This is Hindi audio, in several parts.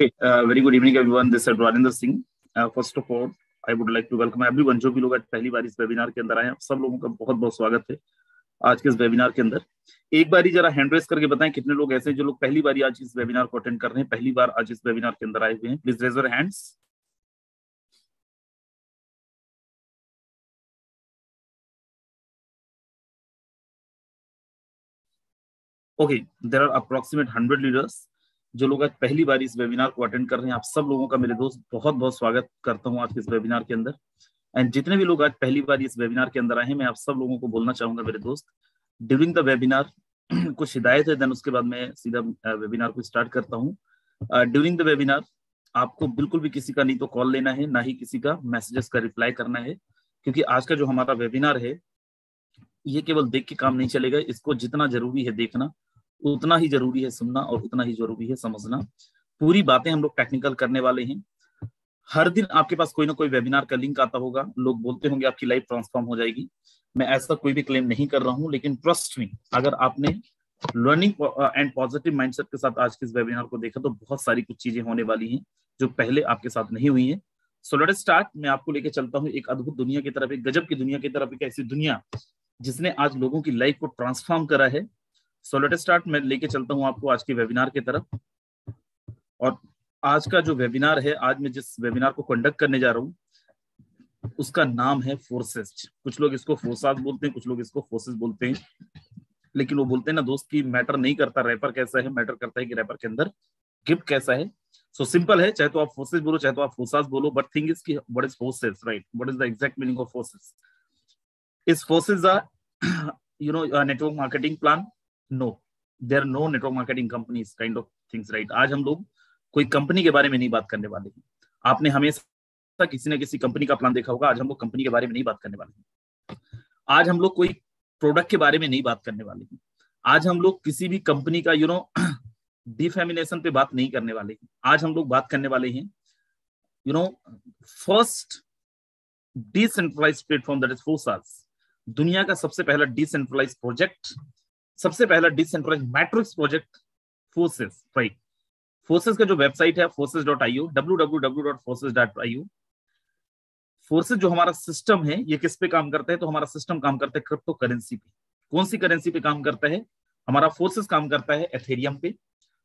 Okay, very good evening everyone. This is Rajendra Singh. First of all, I would like to welcome everyone जो भी लोग आज पहली बार इस वेबिनार के अंदर आए हैं, सब लोगों का बहुत बहुत स्वागत है आज के इस वेबिनार के अंदर। एक बार ही जरा हैंड रेस करके बताएं कितने लोग ऐसे हैं जो लोग पहली बार आज इस वेबिनार को अटेंड कर रहे हैं, पहली बार आज इस वेबिनार के अंदर आए हुए हैं। Please raise your hands. Okay, there are approximate 100 leaders जो लोग आज पहली बार इस वेबिनार को अटेंड कर रहे हैं। आप सब लोगों का मेरे दोस्त बहुत बहुत स्वागत करता हूं आज के इस वेबिनार के अंदर। एंड जितने भी लोग आज पहली बार इस वेबिनार के अंदर आए हैं, मैं आप सब लोगों को बोलना चाहूंगा मेरे दोस्त, ड्यूरिंग द वेबिनार कुछ हिदायत है, देन उसके बाद मैं सीधा वेबिनार को स्टार्ट करता हूँ। ड्यूरिंग द वेबिनार आपको बिल्कुल भी किसी का नहीं तो कॉल लेना है, ना ही किसी का मैसेजेस का रिप्लाई करना है, क्योंकि आज का जो हमारा वेबिनार है ये केवल देख के काम नहीं चलेगा। इसको जितना जरूरी है देखना, उतना ही जरूरी है सुनना और उतना ही जरूरी है समझना। पूरी बातें हम लोग टेक्निकल करने वाले हैं। हर दिन आपके पास कोई ना कोई वेबिनार का लिंक आता होगा, लोग बोलते होंगे आपकी लाइफ ट्रांसफॉर्म हो जाएगी। मैं ऐसा कोई भी क्लेम नहीं कर रहा हूं, लेकिन ट्रस्ट मी, अगर आपने लर्निंग एंड पॉजिटिव माइंडसेट के साथ आज के इस वेबिनार को देखा तो बहुत सारी कुछ चीजें होने वाली हैं जो पहले आपके साथ नहीं हुई है। So let us start. मैं आपको लेके चलता हूँ एक अद्भुत दुनिया की तरफ, एक गजब की दुनिया की तरफ, एक ऐसी दुनिया जिसने आज लोगों की लाइफ को ट्रांसफॉर्म करा है। So let us start. मैं लेके चलता हूँ आपको आज के वेबिनार की तरफ। और आज का जो वेबिनार है, आज मैं जिस वेबिनार को कंडक्ट करने जा रहा हूँ उसका नाम है फोर्सेस। कुछ लोग इसको फोर्सास बोलते हैं, कुछ लोग इसको फोर्सेस बोलते हैं, लेकिन वो बोलते हैं ना दोस्त की मैटर नहीं करता रैपर कैसा है, मैटर करता है कि रैपर के अंदर गिफ्ट कैसा है। सो सिंपल है, चाहे तो आप फोर्सेस बोलो चाहे तो आप फोर्सास बोलो, बट थिंग इज कि what is Forsage, right? What is the exact meaning of Forsage? Is Forsage a network marketing plan? No, there are no network marketing companies kind of things, right? आज हम लोग कोई कंपनी के बारे में नहीं बात करने वाले हैं। आपने हमेशा किसी न किसी कंपनी का प्लान देखा होगा। आज हम लोग कंपनी के बारे में नहीं बात करने वाले हैं। आज हम लोग कोई प्रोडक्ट के बारे में नहीं बात करने वाले हैं। आज हम लोग किसी भी कंपनी का डिफेमिनेशन पे बात नहीं करने वाले हैं। आज हम लोग बात करने वाले हैं first decentralised platform, that is Forsage. दुनिया का सबसे पहला डिसेंट्रलाइज्ड प्रोजेक्ट, सबसे पहला decentralised matrix project Forsage, right? Forsage का जो वेबसाइट है forces.io, www.forces.io। फोर्सेस जो हमारा सिस्टम है ये किस पे काम करता है? तो हमारा सिस्टम काम करता है क्रिप्टो करेंसी पे। कौन सी करेंसी पे काम करता है? हमारा फोर्सेस काम करता है एथेरियम पे,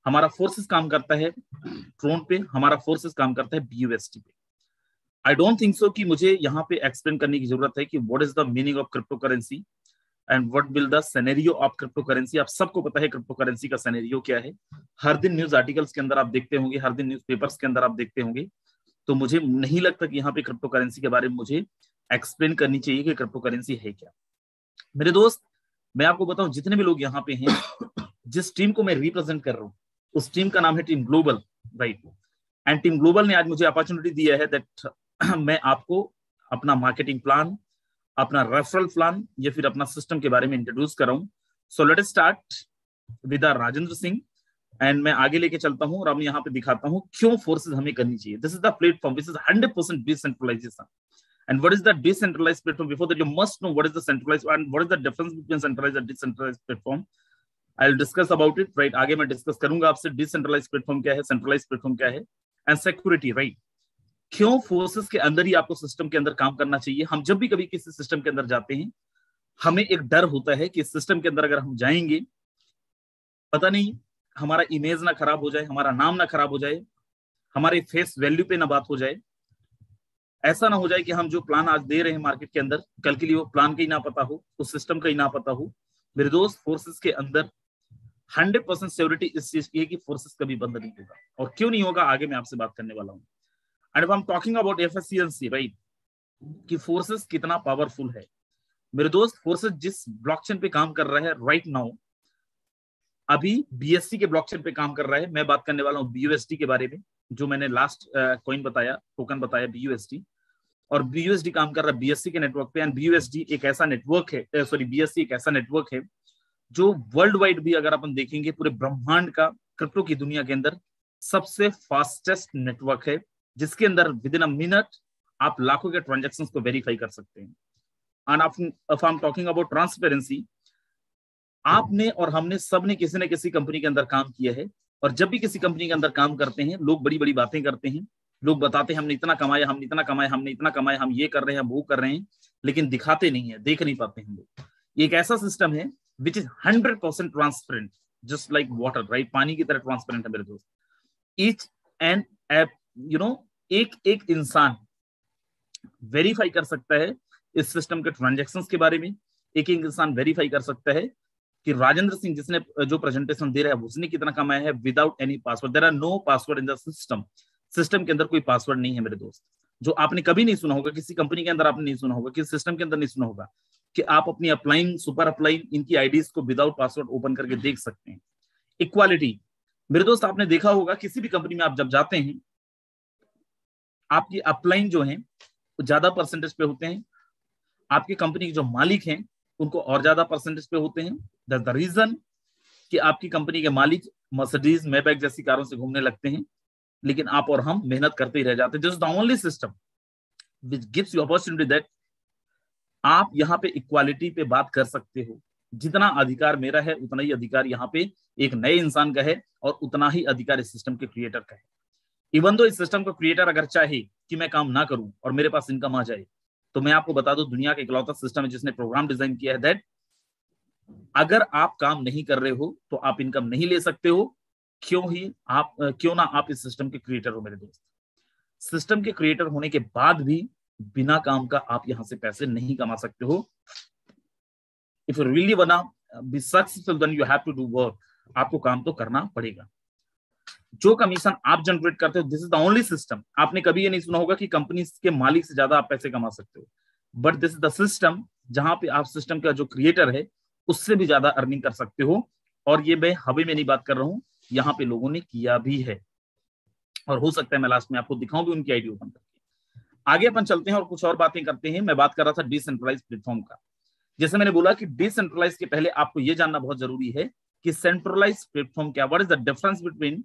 हमारा फोर्सेस काम करता है ट्रोन पे, हमारा फोर्सेस काम करता है BUSD पे। आई डोंट थिंक सो कि मुझे यहाँ पे एक्सप्लेन करने की जरूरत है कि what is the meaning of crypto currency and what will the scenario of crypto currency. आप सबको पता है क्रिप्टो करेंसी का सिनेरियो क्या है। हर दिन न्यूज आर्टिकल्स के अंदर आप देखते होंगे, हर दिन न्यूज पेपर्स के अंदर आप देखते होंगे। तो मुझे नहीं लगता कि यहाँ पे क्रिप्टो करेंसी के बारे में मुझे एक्सप्लेन करनी चाहिए कि क्रिप्टो करेंसी है क्या। मेरे दोस्त, मैं आपको बताऊं, जितने भी लोग यहाँ पे हैं, जिस टीम को मैं रिप्रेजेंट कर रहा हूँ उस टीम का नाम है team global, right? And team global ने आज मुझे अपॉर्चुनिटी दिया है दैट मैं आपको अपना मार्केटिंग प्लान, अपना रेफरल प्लान या फिर अपना सिस्टम के बारे में इंट्रोड्यूस कर रहा हूँ। So let us start with Rajendra Singh. And मैं आगे लेके चलता हूँ और अब यहाँ पे दिखाता हूँ क्यों फोर्सेस हमें करनी चाहिए। This is the platform, this is 100% decentralization. And what is the decentralized platform? Before that, you must know what is the centralized and what is the difference between centralized and decentralized platform. I'll discuss about it, right? आगे मैं डिस्कस करूंगा आपसे decentralized platform क्या है, centralized platform क्या है, and security, right? क्यों फोर्सेस के अंदर ही आपको सिस्टम के अंदर काम करना चाहिए। हम जब भी कभी किसी सिस्टम के अंदर जाते हैं, हमें एक डर होता है कि इस सिस्टम के अंदर अगर हम जाएंगे, पता नहीं हमारा इमेज ना खराब हो जाए, हमारा नाम ना खराब हो जाए, हमारे फेस वैल्यू पे ना बात हो जाए। ऐसा ना हो जाए कि हम जो प्लान आज दे रहे हैं मार्केट के अंदर, कल के लिए वो प्लान का ही ना पता हो, उस सिस्टम का ही ना पता हो। मेरे दोस्त, फोर्सेस के अंदर 100% सिक्योरिटी इस चीज की है कि फोर्सेस कभी बंद नहीं होगा। और क्यों नहीं होगा, आगे मैं आपसे बात करने वाला हूं। And I am talking about efficiency, right? कि फोर्सेस कितना पावरफुल है। मेरे दोस्त, फोर्सेस जिस ब्लॉकचेन पे काम कर रहा है राइट नाउ, अभी BSC के ब्लॉकचेन पे काम कर रहा है। मैं बात करने वाला हूँ BUSD के बारे में, जो मैंने लास्ट कॉइन बताया, टोकन बताया BUSD। और BUSD काम कर रहा है BSC के नेटवर्क पे। एंड BUSD एक ऐसा नेटवर्क है, BSC एक ऐसा नेटवर्क है जो वर्ल्ड वाइड भी अगर अपन देखेंगे, पूरे ब्रह्मांड का क्रिप्टो की दुनिया के अंदर सबसे फास्टेस्ट नेटवर्क है, जिसके अंदर विद इन अ मिनट आप लाखों के ट्रांजेक्शंस को वेरीफाई कर सकते हैं। And if I am talking about transparency, आपने और हमने सबने किसी न किसी कंपनी के अंदर काम किया है और जब भी किसी कंपनी के अंदर काम करते हैं, लोग बड़ी बड़ी बातें करते हैं, लोग बताते हैं हमने इतना कमाया, हमने इतना कमाया, हमने इतना कमाया, हम ये कर रहे हैं, हम वो कर रहे हैं, लेकिन दिखाते नहीं है, देख नहीं पाते हम लोग। एक ऐसा सिस्टम है which is 100% transparent, just like water, right, पानी की तरह ट्रांसपेरेंट है मेरे दोस्त। ईच एंड एक एक इंसान वेरीफाई कर सकता है इस सिस्टम के ट्रांजैक्शंस के बारे में। एक एक इंसान वेरीफाई कर सकता है कि राजेंद्र सिंह जिसने जो प्रेजेंटेशन दे रहा है उसने कितना कमाया है, without any password. There are no password in the system. System के अंदर कोई पासवर्ड नहीं है मेरे दोस्त। जो आपने कभी नहीं सुना होगा, किसी कंपनी के अंदर आपने नहीं सुना होगा, किसी सिस्टम के अंदर नहीं सुना होगा कि आप अपनी अपलाइन, सुपर अपलाइन, इनकी आईडीज को विदाउट पासवर्ड ओपन करके देख सकते हैं। इक्वालिटी मेरे दोस्त, आपने देखा होगा किसी भी कंपनी में आप जब जाते हैं, आपकी अपलाइन जो है वो ज्यादा परसेंटेज पे होते हैं, आपकी कंपनी के जो मालिक हैं उनको और ज्यादा परसेंटेज पे होते हैं। दैट्स द रीजन कि आपकी कंपनी के मालिक मर्सिडीज, मैबैक जैसी कारों से घूमने लगते हैं, लेकिन आप और हम मेहनत करते ही रह जाते हैं। This is the only system which gives you opportunity that आप यहाँ पे इक्वालिटी पे बात कर सकते हो। जितना अधिकार मेरा है उतना ही अधिकार यहाँ पे एक नए इंसान का है, और उतना ही अधिकार इस सिस्टम के क्रिएटर का है। इवन दो इस सिस्टम का क्रिएटर अगर चाहे कि मैं काम ना करूं और मेरे पास इनकम आ जाए, तो मैं आपको बता दूं दुनिया का इकलौता सिस्टम है जिसने प्रोग्राम डिजाइन किया है दैट अगर आप काम नहीं कर रहे हो तो आप इनकम नहीं ले सकते हो। क्यों ना आप इस सिस्टम के क्रिएटर हो मेरे दोस्त। सिस्टम के क्रिएटर होने के बाद भी बिना काम का आप यहां से पैसे नहीं कमा सकते हो। If you really want to be successful then you have to do work. आपको काम तो करना पड़ेगा। जो कमीशन आप जनरेट करते हो, this is the only system. आपने कभी ये नहीं सुना होगा कि कंपनी के मालिक से ज्यादा आप पैसे कमा सकते हो, but this is the system जहां पे आप सिस्टम का जो क्रिएटर है उससे भी ज्यादा अर्निंग कर सकते हो। और ये मैं हवे में नहीं बात कर रहा हूं, यहाँ पे लोगों ने किया भी है, और हो सकता है मैं लास्ट में आपको दिखाऊं भी उनकी आईडी ओपन करके। आगे अपन चलते हैं और कुछ और बातें करते हैं। मैं बात कर रहा था डिसेंट्रलाइज प्लेटफॉर्म का। जैसे मैंने बोला कि डिसेंट्रलाइज के पहले आपको यह जानना बहुत जरूरी है कि सेंट्रलाइज प्लेटफॉर्म क्या, what is the difference between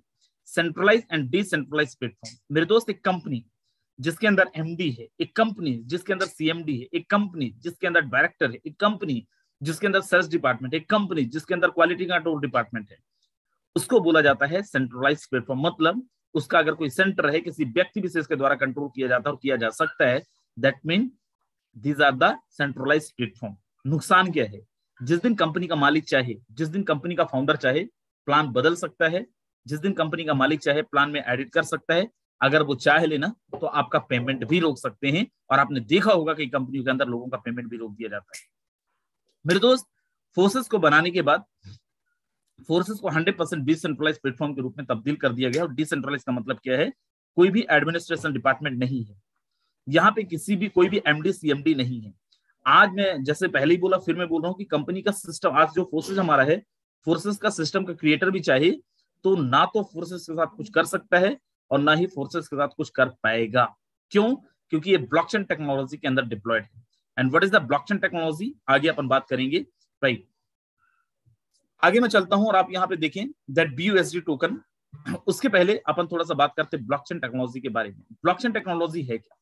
centralize and decentralize platform. मेरे दोस्त, एक कंपनी जिसके अंदर एमडी है, एक कंपनी जिसके अंदर सीएमडी है, एक कंपनी जिसके अंदर डायरेक्टर है, एक कंपनी जिसके अंदर सेल्स डिपार्टमेंट है, एक कंपनी जिसके अंदर क्वालिटी कंट्रोल डिपार्टमेंट है, उसको बोला जाता है सेंट्रलाइज प्लेटफॉर्म। मतलब उसका अगर कोई सेंटर है, किसी व्यक्ति विशेष के द्वारा कंट्रोल किया जाता है और किया जा सकता है, that mean these are the centralize platform. नुकसान क्या है? जिस दिन कंपनी का मालिक चाहे, जिस दिन कंपनी का फाउंडर चाहे, प्लान बदल सकता है। जिस दिन कंपनी का मालिक चाहे, प्लान में एडिट कर सकता है। अगर वो चाहे लेना तो आपका पेमेंट भी रोक सकते हैं, और आपने देखा होगा कि कंपनियों के अंदर लोगों का पेमेंट भी रोक दिया जाता है। मेरे दोस्त, फोर्सेस को बनाने के बाद फोर्सेस को 100% डिसेंट्रलाइज प्लेटफॉर्म के रूप में तब्दील कर दिया गया। और डिसेंट्रलाइज का मतलब क्या है? कोई भी एडमिनिस्ट्रेशन डिपार्टमेंट नहीं है यहाँ पे, कोई भी एमडी सीएमडी नहीं है। आज मैं जैसे पहले ही बोला, फिर मैं बोल रहा हूँ कि कंपनी का सिस्टम, आज जो फोर्सेस हमारा है, फोर्सेस का सिस्टम का क्रिएटर भी चाहे तो ना तो फोर्सेस के साथ कुछ कर सकता है और ना ही फोर्सेस के साथ कुछ कर पाएगा। क्यों? क्योंकि ये ब्लॉकचेन टेक्नोलॉजी के अंदर डिप्लॉयड है। And what is the blockchain technology, आगे अपन बात करेंगे। राइट, आगे मैं चलता हूं और आप यहाँ पे देखें दैट BUSD टोकन। उसके पहले अपन थोड़ा सा बात करते हैं ब्लॉकचेन टेक्नोलॉजी के बारे में। ब्लॉकचेन टेक्नोलॉजी है क्या?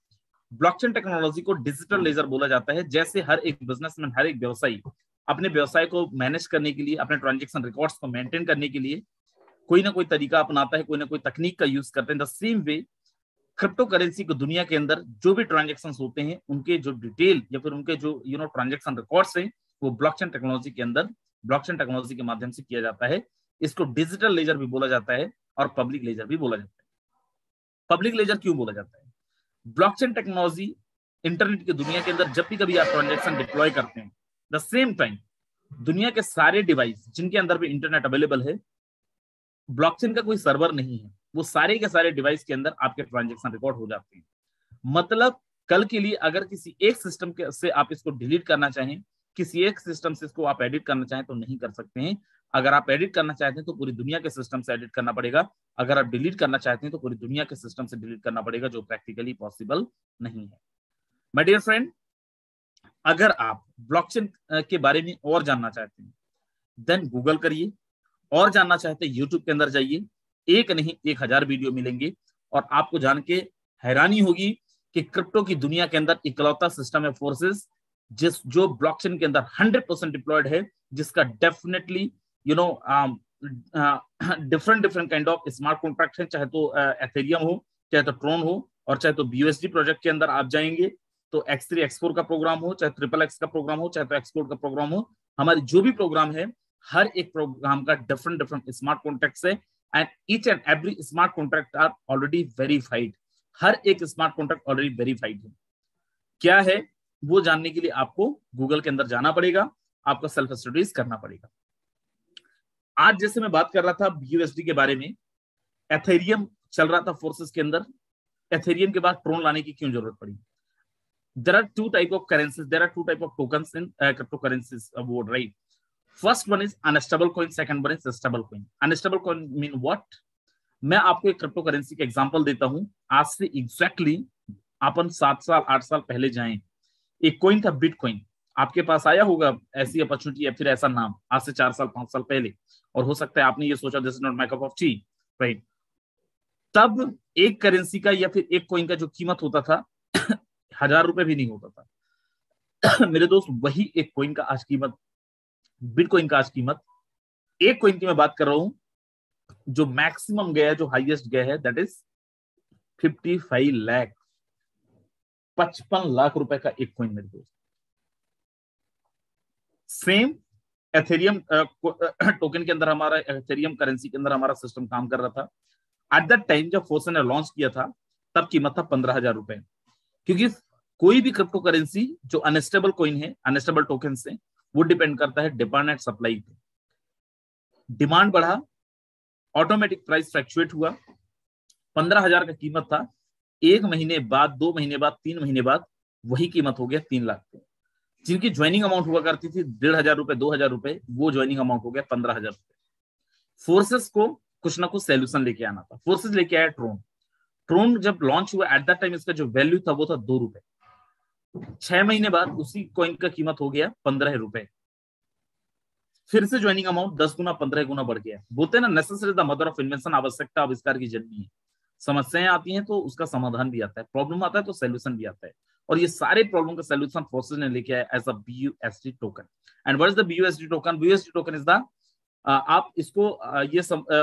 ब्लॉकचेन टेक्नोलॉजी को डिजिटल लेजर बोला जाता है। जैसे हर एक बिजनेसमैन, हर एक व्यवसायी अपने व्यवसाय को मैनेज करने के लिए, अपने ट्रांजैक्शन रिकॉर्ड्स को मेंटेन करने के लिए कोई ना कोई तरीका अपनाता है, कोई ना कोई तकनीक का यूज करते हैं। The same way crypto currency को दुनिया के अंदर जो भी ट्रांजैक्शन होते हैं, उनके जो डिटेल या फिर उनके जो ट्रांजैक्शन रिकॉर्ड्स हैं, वो ब्लॉकचेन टेक्नोलॉजी के अंदर, ब्लॉकचेन टेक्नोलॉजी के माध्यम से किया जाता है। इसको डिजिटल लेजर भी बोला जाता है और पब्लिक लेजर भी बोला जाता है। पब्लिक लेजर क्यों बोला जाता है? ब्लॉकचेन टेक्नोलॉजी इंटरनेट की दुनिया के अंदर जब भी कभी आप ट्रांजैक्शन डिप्लॉय करते हैं, द सेम टाइम दुनिया के सारे डिवाइस जिनके अंदर भी इंटरनेट अवेलेबल है, ब्लॉकचेन का कोई सर्वर नहीं है, वो सारे के सारे डिवाइस के अंदर आपके ट्रांजैक्शन रिकॉर्ड हो जाते हैं। मतलब कल के लिए अगर किसी एक सिस्टम से आप इसको डिलीट करना चाहें, किसी एक सिस्टम से इसको आप एडिट करना चाहें तो नहीं कर सकते हैं। अगर आप एडिट करना चाहते हैं तो पूरी दुनिया के सिस्टम से एडिट करना पड़ेगा। अगर आप डिलीट करना चाहते हैं तो पूरी दुनिया के सिस्टम से डिलीट करना पड़ेगा, जो प्रैक्टिकली पॉसिबल नहीं है। माय डियर फ्रेंड, अगर आप ब्लॉकचेन के बारे में और जानना चाहते हैं देन गूगल करिए, और जानना चाहते हैं यूट्यूब के अंदर जाइए, एक नहीं 1000 वीडियो मिलेंगे और आपको जान के हैरानी होगी कि क्रिप्टो की दुनिया के अंदर इकलौता सिस्टम है फोर्सेस जो ब्लॉकचेन के अंदर 100% डिप्लॉयड है, जिसका definitely different different kind of smart contract है, चाहे तो एथेरियम हो, चाहे तो ट्रोन हो, और चाहे तो BUSD प्रोजेक्ट के अंदर आप जाएंगे तो X3 X4 का प्रोग्राम हो, चाहे XXX का प्रोग्राम हो, चाहे तो एक्सपोर्ट का प्रोग्राम हो, हमारी जो भी प्रोग्राम है हर एक प्रोग्राम का डिफरेंट डिफरेंट स्मार्ट कॉन्ट्रैक्ट्स है, and each and every smart contract are already verified. हर एक स्मार्ट कॉन्ट्रैक्ट ऑलरेडी वेरीफाइड है। क्या है वो जानने के लिए आपको गूगल के अंदर जाना पड़ेगा, आपको सेल्फ स्टडीज करना पड़ेगा। आज जैसे मैं बात कर रहा था BUSD के बारे में, एथेरियम चल रहा था फोर्सेस के अंदर, एथेरियम के बाद ट्रोन लाने की क्यों जरूरत पड़ी? There are two type of currencies, there are two type of tokens in cryptocurrencies world, right? First one is unstable coin, second one is stable coin. Unstable coin mean what? मैं आपको एक क्रिप्टो करेंसी का एग्जांपल देता हूं। आज से एग्जैक्टली अपन 7 साल 8 साल पहले जाएं, एक कॉइन था बिटकॉइन। आपके पास आया होगा ऐसी अपॉर्चुनिटी या फिर ऐसा नाम आज से 4 साल 5 साल पहले, और हो सकता है आपने ये सोचा this is not my cup of T, right? तब एक करेंसी का या फिर एक कॉइन का जो कीमत होता था 1000 रुपए भी नहीं होता था। मेरे दोस्त, वही एक कॉइन का आज कीमत, बिटकॉइन का आज कीमत, एक कॉइन की मैं बात कर रहा हूं जो मैक्सिमम गया है, जो हाईएस्ट गया है, दैट इज 55 लाख, 55 लाख रुपए का एक कॉइन मेरे दोस्त। सेम एथेरियम टोकन के अंदर, हमारा एथेरियम करेंसी के अंदर हमारा सिस्टम काम कर रहा था। एट दैट टाइम जब फोर्सन ने लॉन्च किया था तब कीमत था 15,000 रुपए, क्योंकि कोई भी क्रिप्टो करेंसी जो अनस्टेबल कॉइन है, अनस्टेबल टोकन से, वो डिपेंड करता है डिमांड एंड सप्लाई पे। डिमांड बढ़ा, ऑटोमेटिक प्राइस फ्लक्चुएट हुआ, 15,000 का कीमत था, 1 महीने बाद, 2 महीने बाद, 3 महीने बाद वही कीमत हो गया 3 लाख पे। जिनकी ज्वाइनिंग अमाउंट हुआ करती थी 1,500 रुपए, 2,000 रुपए, वो ज्वाइनिंग अमाउंट हो गया 15,000 रुपए। फोर्सेस को कुछ ना कुछ सोल्यूशन लेके आना था। फोर्सेस लेके आया ट्रोन। ट्रोन जब लॉन्च हुआ एट दैट टाइम इसका जो वैल्यू था वो था 2 रुपए। 6 महीने बाद उसी कॉइन का कीमत हो गया 15 रुपए। फिर से ज्वाइनिंग अमाउंट 10 गुना 15 गुना बढ़ गया। बोलते हैं ना, necessity the mother of invention, आवश्यकता आविष्कार की जननी है। समस्याएं आती हैं तो उसका समाधान भी आता है, प्रॉब्लम आता है तो सोल्यूशन भी आता है, और ये सारे प्रॉब्लम का सोल्यूशन फोर्सेस ने लेके आया as a BUSD token. And what is the BUSD token? BUSD token is the, आप इसको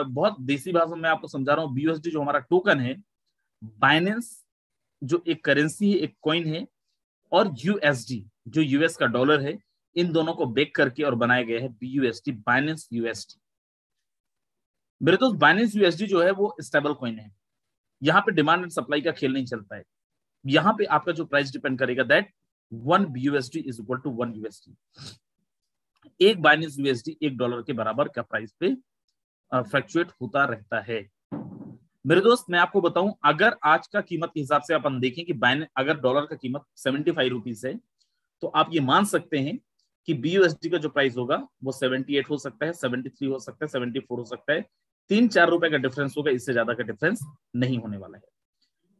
बहुत देसी भाषा में आपको समझा रहा हूँ। BUSD जो हमारा टोकन है, बाइनेंस जो एक करेंसी है, एक कॉइन है, और USD जो यूएस का डॉलर है, इन दोनों को बेक करके और बनाया गया है BUSD, बाइनेंस USD। मेरे दोस्त, बाइनेंस USD जो है वो स्टेबल कॉइन है। यहाँ पे डिमांड एंड सप्लाई का खेल नहीं चलता है। यहाँ पे आपका जो प्राइस डिपेंड करेगा that 1 BUSD is equal to 1 USD। एक बाइनेंस USD $1 के बराबर का प्राइस पे फ्लक्चुएट होता रहता है। मेरे दोस्त, मैं आपको बताऊं, अगर आज का कीमत के हिसाब से अपन देखें कि अगर डॉलर का कीमत 75 रुपीस है, तो आप ये मान सकते हैं कि BUSD का जो प्राइस होगा वो 78 हो सकता है, 73 हो सकता है, 74 हो सकता है। 3-4 रुपए का डिफरेंस होगा, इससे ज्यादा का डिफरेंस नहीं होने वाला है।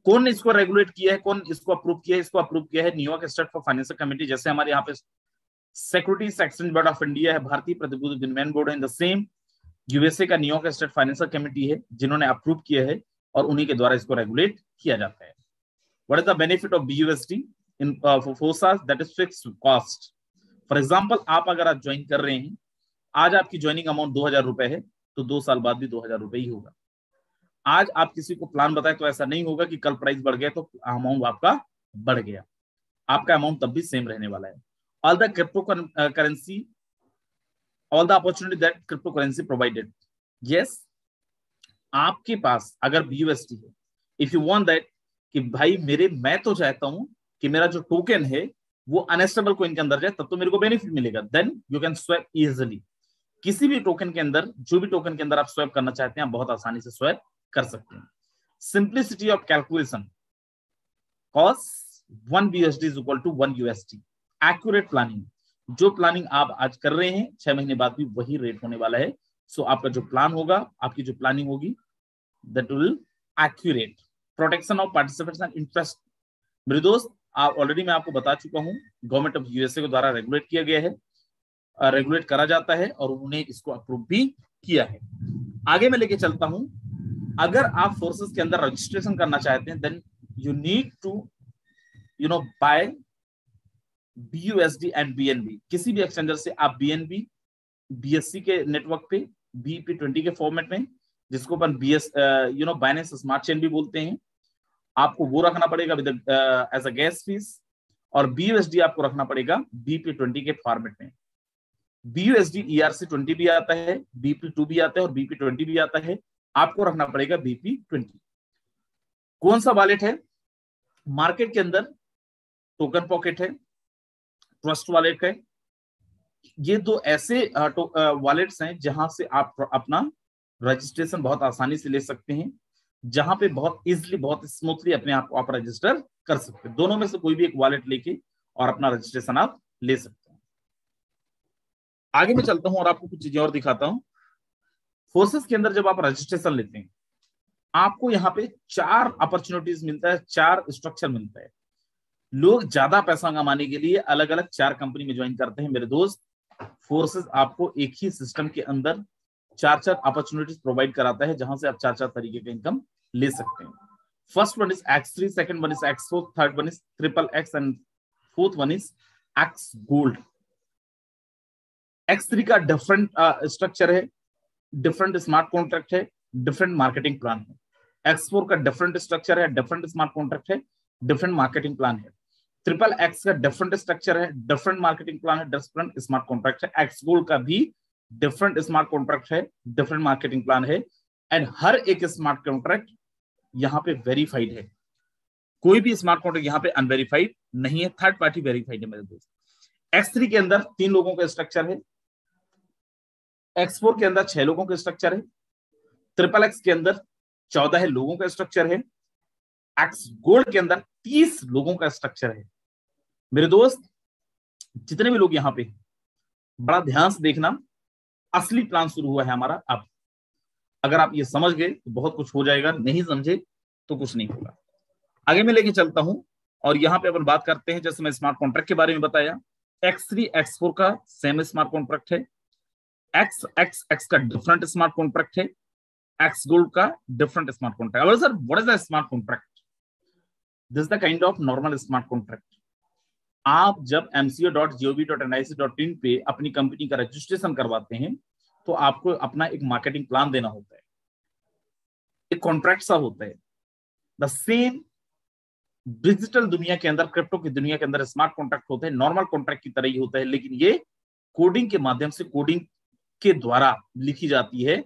कौन ने इसको रेगुलेट किया है, कौन इसको अप्रूव किया है? इसको अप्रूव किया है New York state for financial committee. जैसे हमारे यहाँ पे securities exchange board of India है, भारतीय प्रतिभूति विनिमय बोर्ड है, इन द सेम यूएसए का न्यूयॉर्क स्टेट फाइनेंशियल कमिटी है, जिन्होंने अप्रूव किया है, और उन्हीं के द्वारा इसको रेगुलेट किया जाता है। What is the benefit of BUSD in forces? That is fixed cost. For example, आप अगर आज ज्वाइन कर रहे हैं, आज आपकी ज्वाइनिंग अमाउंट 2,000 रुपए है, तो 2 साल बाद भी 2,000 रुपए ही होगा। आज आप किसी को प्लान बताएं तो ऐसा नहीं होगा कि कल प्राइस बढ़ गया तो अमाउंट आपका बढ़ गया, आपका अमाउंट तब भी सेम रहने वाला है। All the crypto currency, all the opportunity that crypto currency provided, yes, आपके पास अगर BUSD है, इफ यू वांट दैट कि भाई मैं तो चाहता हूं कि मेरा जो टोकन है वो अनस्टेबल कॉइन के अंदर जाए, तब तो मेरे को बेनिफिट मिलेगा, then you can swap easily. किसी भी टोकन के अंदर, जो भी टोकन के अंदर आप स्वैप करना चाहते हैं, आप बहुत आसानी से स्वैप कर सकते हैं। Simplicity of calculation, cause 1 BUSD is equal to 1 USD। Accurate planning, जो प्लानिंग आप आज कर रहे हैं 6 महीने बाद भी वही रेट होने वाला है। सो आपका जो प्लान होगा, आपकी जो प्लानिंग होगी, that will accurate. Protection of participants and interest, मेरे दोस्त, ऑलरेडी मैं आपको बता चुका हूं, गवर्नमेंट ऑफ यूएसए के द्वारा रेगुलेट किया गया है, रेगुलेट करा जाता है, और उन्होंने इसको अप्रूव भी किया है। आगे मैं लेके चलता हूं। अगर आप फोर्सेस के अंदर रजिस्ट्रेशन करना चाहते हैं, then you need to buy BUSD and BNB। किसी भी एक्सचेंजर से आप BNB, BSC के नेटवर्क पे BP20 के फॉर्मेट में, जिसको अपन बाइनेंस स्मार्ट चेन भी बोलते हैं, आपको वो रखना पड़ेगा with as a gas fees, और BUSD आपको रखना पड़ेगा BP20 के फॉर्मेट में। BUSD ERC20 भी आता है, BP2 भी आता है और BP20 भी आता है, आपको रखना पड़ेगा BP20। कौन सा वॉलेट है? मार्केट के अंदर टोकन पॉकेट है, ट्रस्ट वॉलेट है। ये दो ऐसे वॉलेट्स हैं जहां से आप अपना रजिस्ट्रेशन बहुत आसानी से ले सकते हैं, जहां पे बहुत इजीली, बहुत स्मूथली अपने आप को आप रजिस्टर कर सकते हैं। दोनों में से कोई भी एक वॉलेट लेके और अपना रजिस्ट्रेशन आप ले सकते हैं। आगे मैं चलता हूं और आपको कुछ चीजें और दिखाता हूं। फोर्सेस के अंदर जब आप रजिस्ट्रेशन लेते हैं, आपको यहाँ पे 4 अपॉर्चुनिटीज मिलता है, 4 स्ट्रक्चर मिलता है। लोग ज्यादा पैसा कमाने के लिए अलग अलग 4 कंपनी में ज्वाइन करते हैं। मेरे दोस्त, फोर्सेस आपको एक ही सिस्टम के अंदर 4 अपॉर्चुनिटीज प्रोवाइड कराता है, जहां से आप 4 तरीके का इनकम ले सकते हैं। First one is X3, second one is X4, third one is XXX and fourth one is X Gold। X3 का डिफरेंट स्ट्रक्चर है, डिफरेंट स्मार्ट कॉन्ट्रैक्ट है, डिफरेंट मार्केटिंग प्लान है। X4 का डिफरेंट स्ट्रक्चर है, डिफरेंट स्मार्ट कॉन्ट्रैक्ट है, डिफरेंट मार्केटिंग प्लान है। XXX का डिफरेंट स्ट्रक्चर है, डिफरेंट मार्केटिंग प्लान है, डिफरेंट स्मार्ट कॉन्ट्रैक्ट है। X Gold का भी डिफरेंट स्मार्ट कॉन्ट्रैक्ट है, डिफरेंट मार्केटिंग प्लान है, एंड हर एक स्मार्ट कॉन्ट्रैक्ट यहाँ पे वेरीफाइड है। कोई भी स्मार्ट कॉन्ट्रैक्ट यहाँ पे अनवेरीफाइड नहीं है, थर्ड पार्टी वेरीफाइड है मेरे दोस्त। X3 के अंदर 3 लोगों का स्ट्रक्चर है, X4 के अंदर 6 लोगों का स्ट्रक्चर है, XXX के अंदर 14 लोगों का स्ट्रक्चर है, X Gold के अंदर 30 लोगों का स्ट्रक्चर है। मेरे दोस्त, जितने भी लोग यहाँ पे, बड़ा ध्यान से देखना, असली प्लान शुरू हुआ है हमारा अब। अगर आप ये समझ गए तो बहुत कुछ हो जाएगा, नहीं समझे तो कुछ नहीं होगा। आगे मैं लेके चलता हूं और यहाँ पे अपन बात करते हैं, जैसे मैं स्मार्ट कॉन्ट्रैक्ट के बारे में बताया, X3 X4 का सेम स्मार्ट कॉन्ट्रैक्ट है, XXX का डिफरेंट स्मार्ट कॉन्ट्रैक्ट है, X Gold का डिफरेंट स्मार्ट कॉन्ट्रैक्ट। अब sir, what is the smart contract? This the kind of normal smart contract. आप जब mco.gov.nic.in पे अपनी कंपनी का रजिस्ट्रेशन करवाते हैं, तो आपको अपना एक मार्केटिंग प्लान देना होता है, एक कॉन्ट्रैक्ट सा होता है। द सेम डिजिटल दुनिया के अंदर, क्रिप्टो की दुनिया के अंदर स्मार्ट कॉन्ट्रैक्ट होते हैं, नॉर्मल कॉन्ट्रैक्ट की तरह ही होता है, लेकिन ये कोडिंग के माध्यम से, कोडिंग के द्वारा लिखी जाती है,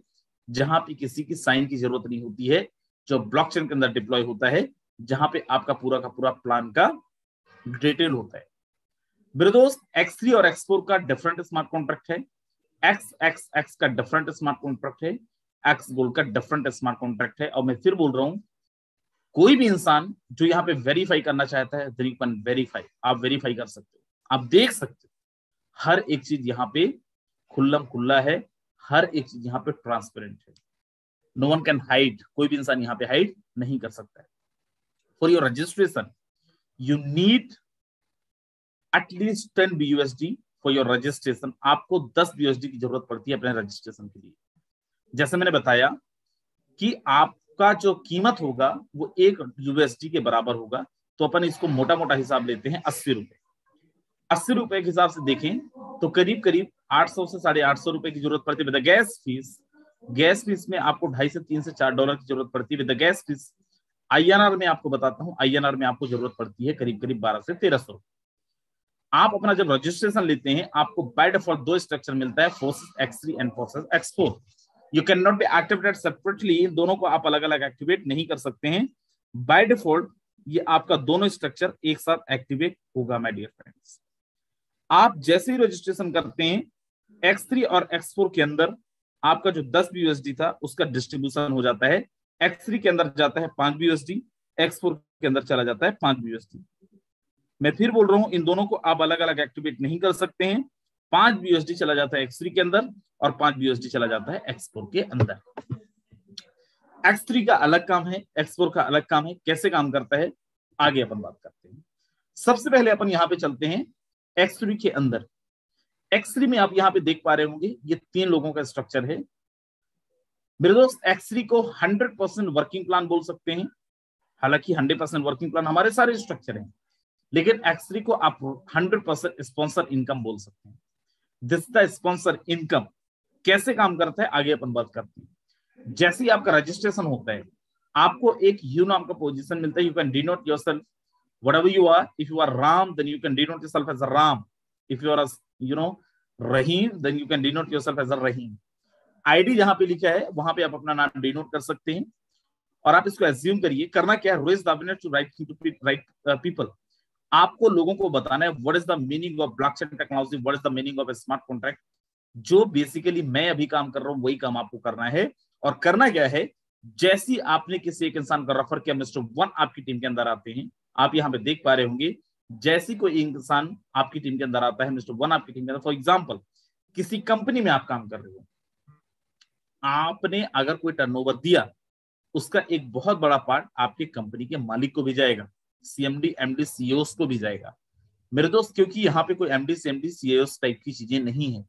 जहां पे किसी की साइन की जरूरत नहीं होती है, जो ब्लॉकचेन के अंदर डिप्लॉय होता है, जहां पे आपका पूरा का पूरा प्लान का डिटेल होता है। मेरे दोस्त, X3 और X4 का डिफरेंट स्मार्ट कॉन्ट्रैक्ट है, XXX का डिफरेंट स्मार्ट कॉन्ट्रैक्ट है, X Gold का डिफरेंट स्मार्ट कॉन्ट्रैक्ट है। और मैं फिर बोल रहा हूं, कोई भी इंसान जो यहाँ पे वेरीफाई करना चाहता है, वेरीफाई, आप वेरीफाई कर सकते हो, आप देख सकते हो, हर एक चीज यहाँ पे खुल्लम खुल्ला है, हर एक चीज यहाँ पे ट्रांसपेरेंट है। नो वन कैन हाइड, कोई भी इंसान यहाँ पे हाइड नहीं कर सकता है। For your registration you need at least 10 BUSD for your registration. आपको 10 BUSD की जरूरत पड़ती है अपने रजिस्ट्रेशन के लिए। जैसे मैंने बताया कि आपका जो कीमत होगा वो 1 USD के बराबर होगा, तो अपन इसको मोटा मोटा हिसाब लेते हैं 80 रुपए। 80 रुपए के हिसाब से देखें तो करीब करीब 800 से 850 रुपए की जरूरत पड़ती है विद गैस फीस में आपको 2.5 से 3 से $4 की जरूरत पड़ती है विद गैस फीस। INR में आपको बताता हूं, INR में आपको जरूरत पड़ती है करीब करीब 12 से 1300 रुपए। आप अपना जब रजिस्ट्रेशन लेते हैं, आपको बाय डिफॉल्ट 2 स्ट्रक्चर मिलता है, forces X3 and forces X4। You can not be activated separately, दोनों को आप अलग अलग एक्टिवेट नहीं कर सकते हैं। बाय डिफॉल्ट ये आपका दोनों स्ट्रक्चर एक साथ एक्टिवेट होगा। माय डियर फ्रेंड्स, आप जैसे ही रजिस्ट्रेशन करते हैं, X3 और X4 के अंदर आपका जो 10 BUSD था उसका डिस्ट्रीब्यूशन हो जाता है। X3 के अंदर जाता है 5 BUSD, X4 के अंदर चला जाता है 5 BUSD। मैं फिर बोल रहा हूं, इन दोनों को आप अलग अलग एक्टिवेट नहीं कर सकते हैं। 5 BUSD चला जाता है X3 के अंदर और 5 BUSD चला जाता है X4 के अंदर। X3 का अलग काम है, X4 का अलग काम है। कैसे काम करता है आगे अपन बात करते हैं। सबसे पहले अपन यहाँ पे चलते हैं X3 के अंदर। X3 में आप यहाँ पे देख पा रहे होंगे, ये 3 लोगों का स्ट्रक्चर है। मेरे दोस्त, X3 को 100% वर्किंग प्लान बोल सकते हैं। हालांकि 100% वर्किंग प्लान हमारे सारे स्ट्रक्चर हैं, लेकिन X3 को आप 100% स्पॉन्सर इनकम बोल सकते हैं। This the sponsor income. कैसे काम करता है आगे अपन बात करते हैं। जैसे ही आपका रजिस्ट्रेशन होता है, आपको एक यू नाम का पोजीशन मिलता है। You can denote yourself whatever you are. If you are Ram, then you can denote yourself as a Ram. If you are a Rahim, then you can denote yourself as a Rahim. ID जहां पे लिखा है वहां पे आप अपना नाम डिनोट कर सकते हैं। और आप इसको एज्यूम करिए, करना क्या है, raise the awareness to right people. आपको लोगों को बताना है what is the meaning of blockchain technology, what is the meaning of a smart contract. जो बेसिकली मैं अभी काम कर रहा हूं वही काम आपको करना है। और करना क्या है, जैसी आपने किसी एक इंसान को रेफर किया, मिस्टर वन आपकी टीम के अंदर आते हैं। आप यहाँ पे देख पा रहे होंगे, जैसी कोई इंसान आपकी टीम के अंदर आता है, मिस्टर वन आपकी टीम के अंदर, फॉर एग्जांपल किसी कंपनी में आप काम कर रहे हो, आपने अगर कोई टर्नओवर दिया, उसका एक बहुत बड़ा पार्ट आपके कंपनी के मालिक को भी जाएगा, सीएमडी एमडी सीईओ को भी जाएगा मेरे दोस्त। क्योंकि यहाँ पे कोई एमडी सीएमडी सीईओ टाइप की चीजें नहीं है,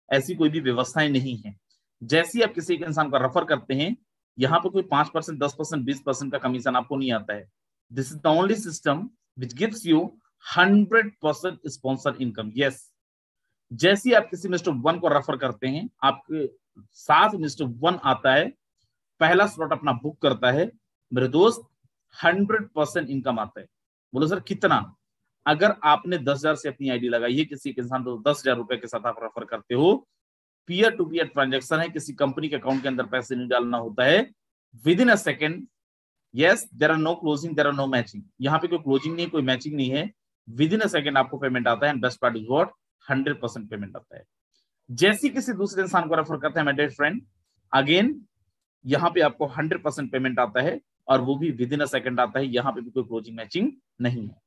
ऐसी कोई भी व्यवस्थाएं नहीं है। जैसे आप किसी एक इंसान को रेफर करते हैं, यहाँ पे कोई 5%, 10%, 20% का कमीशन आपको नहीं आता है। This is the only system which gives you 100% sponsor income. Yes. जैसे आप किसी मिस्टर वन को रेफर करते हैं, आपके साथ मिस्टर वन आता है, पहला स्लॉट अपना बुक करता है, मेरे दोस्त 100% इनकम आता है। बोलो सर कितना? अगर आपने 10,000 से अपनी आईडी लगाई है, किसी एक इंसान को 10,000 रुपए के साथ आप रेफर करते हो, पीयर टू पीयर ट्रांजेक्शन है, किसी कंपनी के अकाउंट के अंदर पैसे नहीं डालना होता है, with in a second, yes there are no closing, there are no matching. यहाँ पे कोई क्लोजिंग नहीं, कोई मैचिंग नहीं है, विद इन अ सेकेंड आपको पेमेंट आता है। And best part is what, 100% payment आता है। जैसे किसी दूसरे इंसान को रेफर करते हैं माय डियर फ्रेंड, अगेन यहाँ पे आपको 100% पेमेंट आता है, और वो भी विद इन अ सेकेंड आता है। यहाँ पे भी कोई क्लोजिंग मैचिंग नहीं है।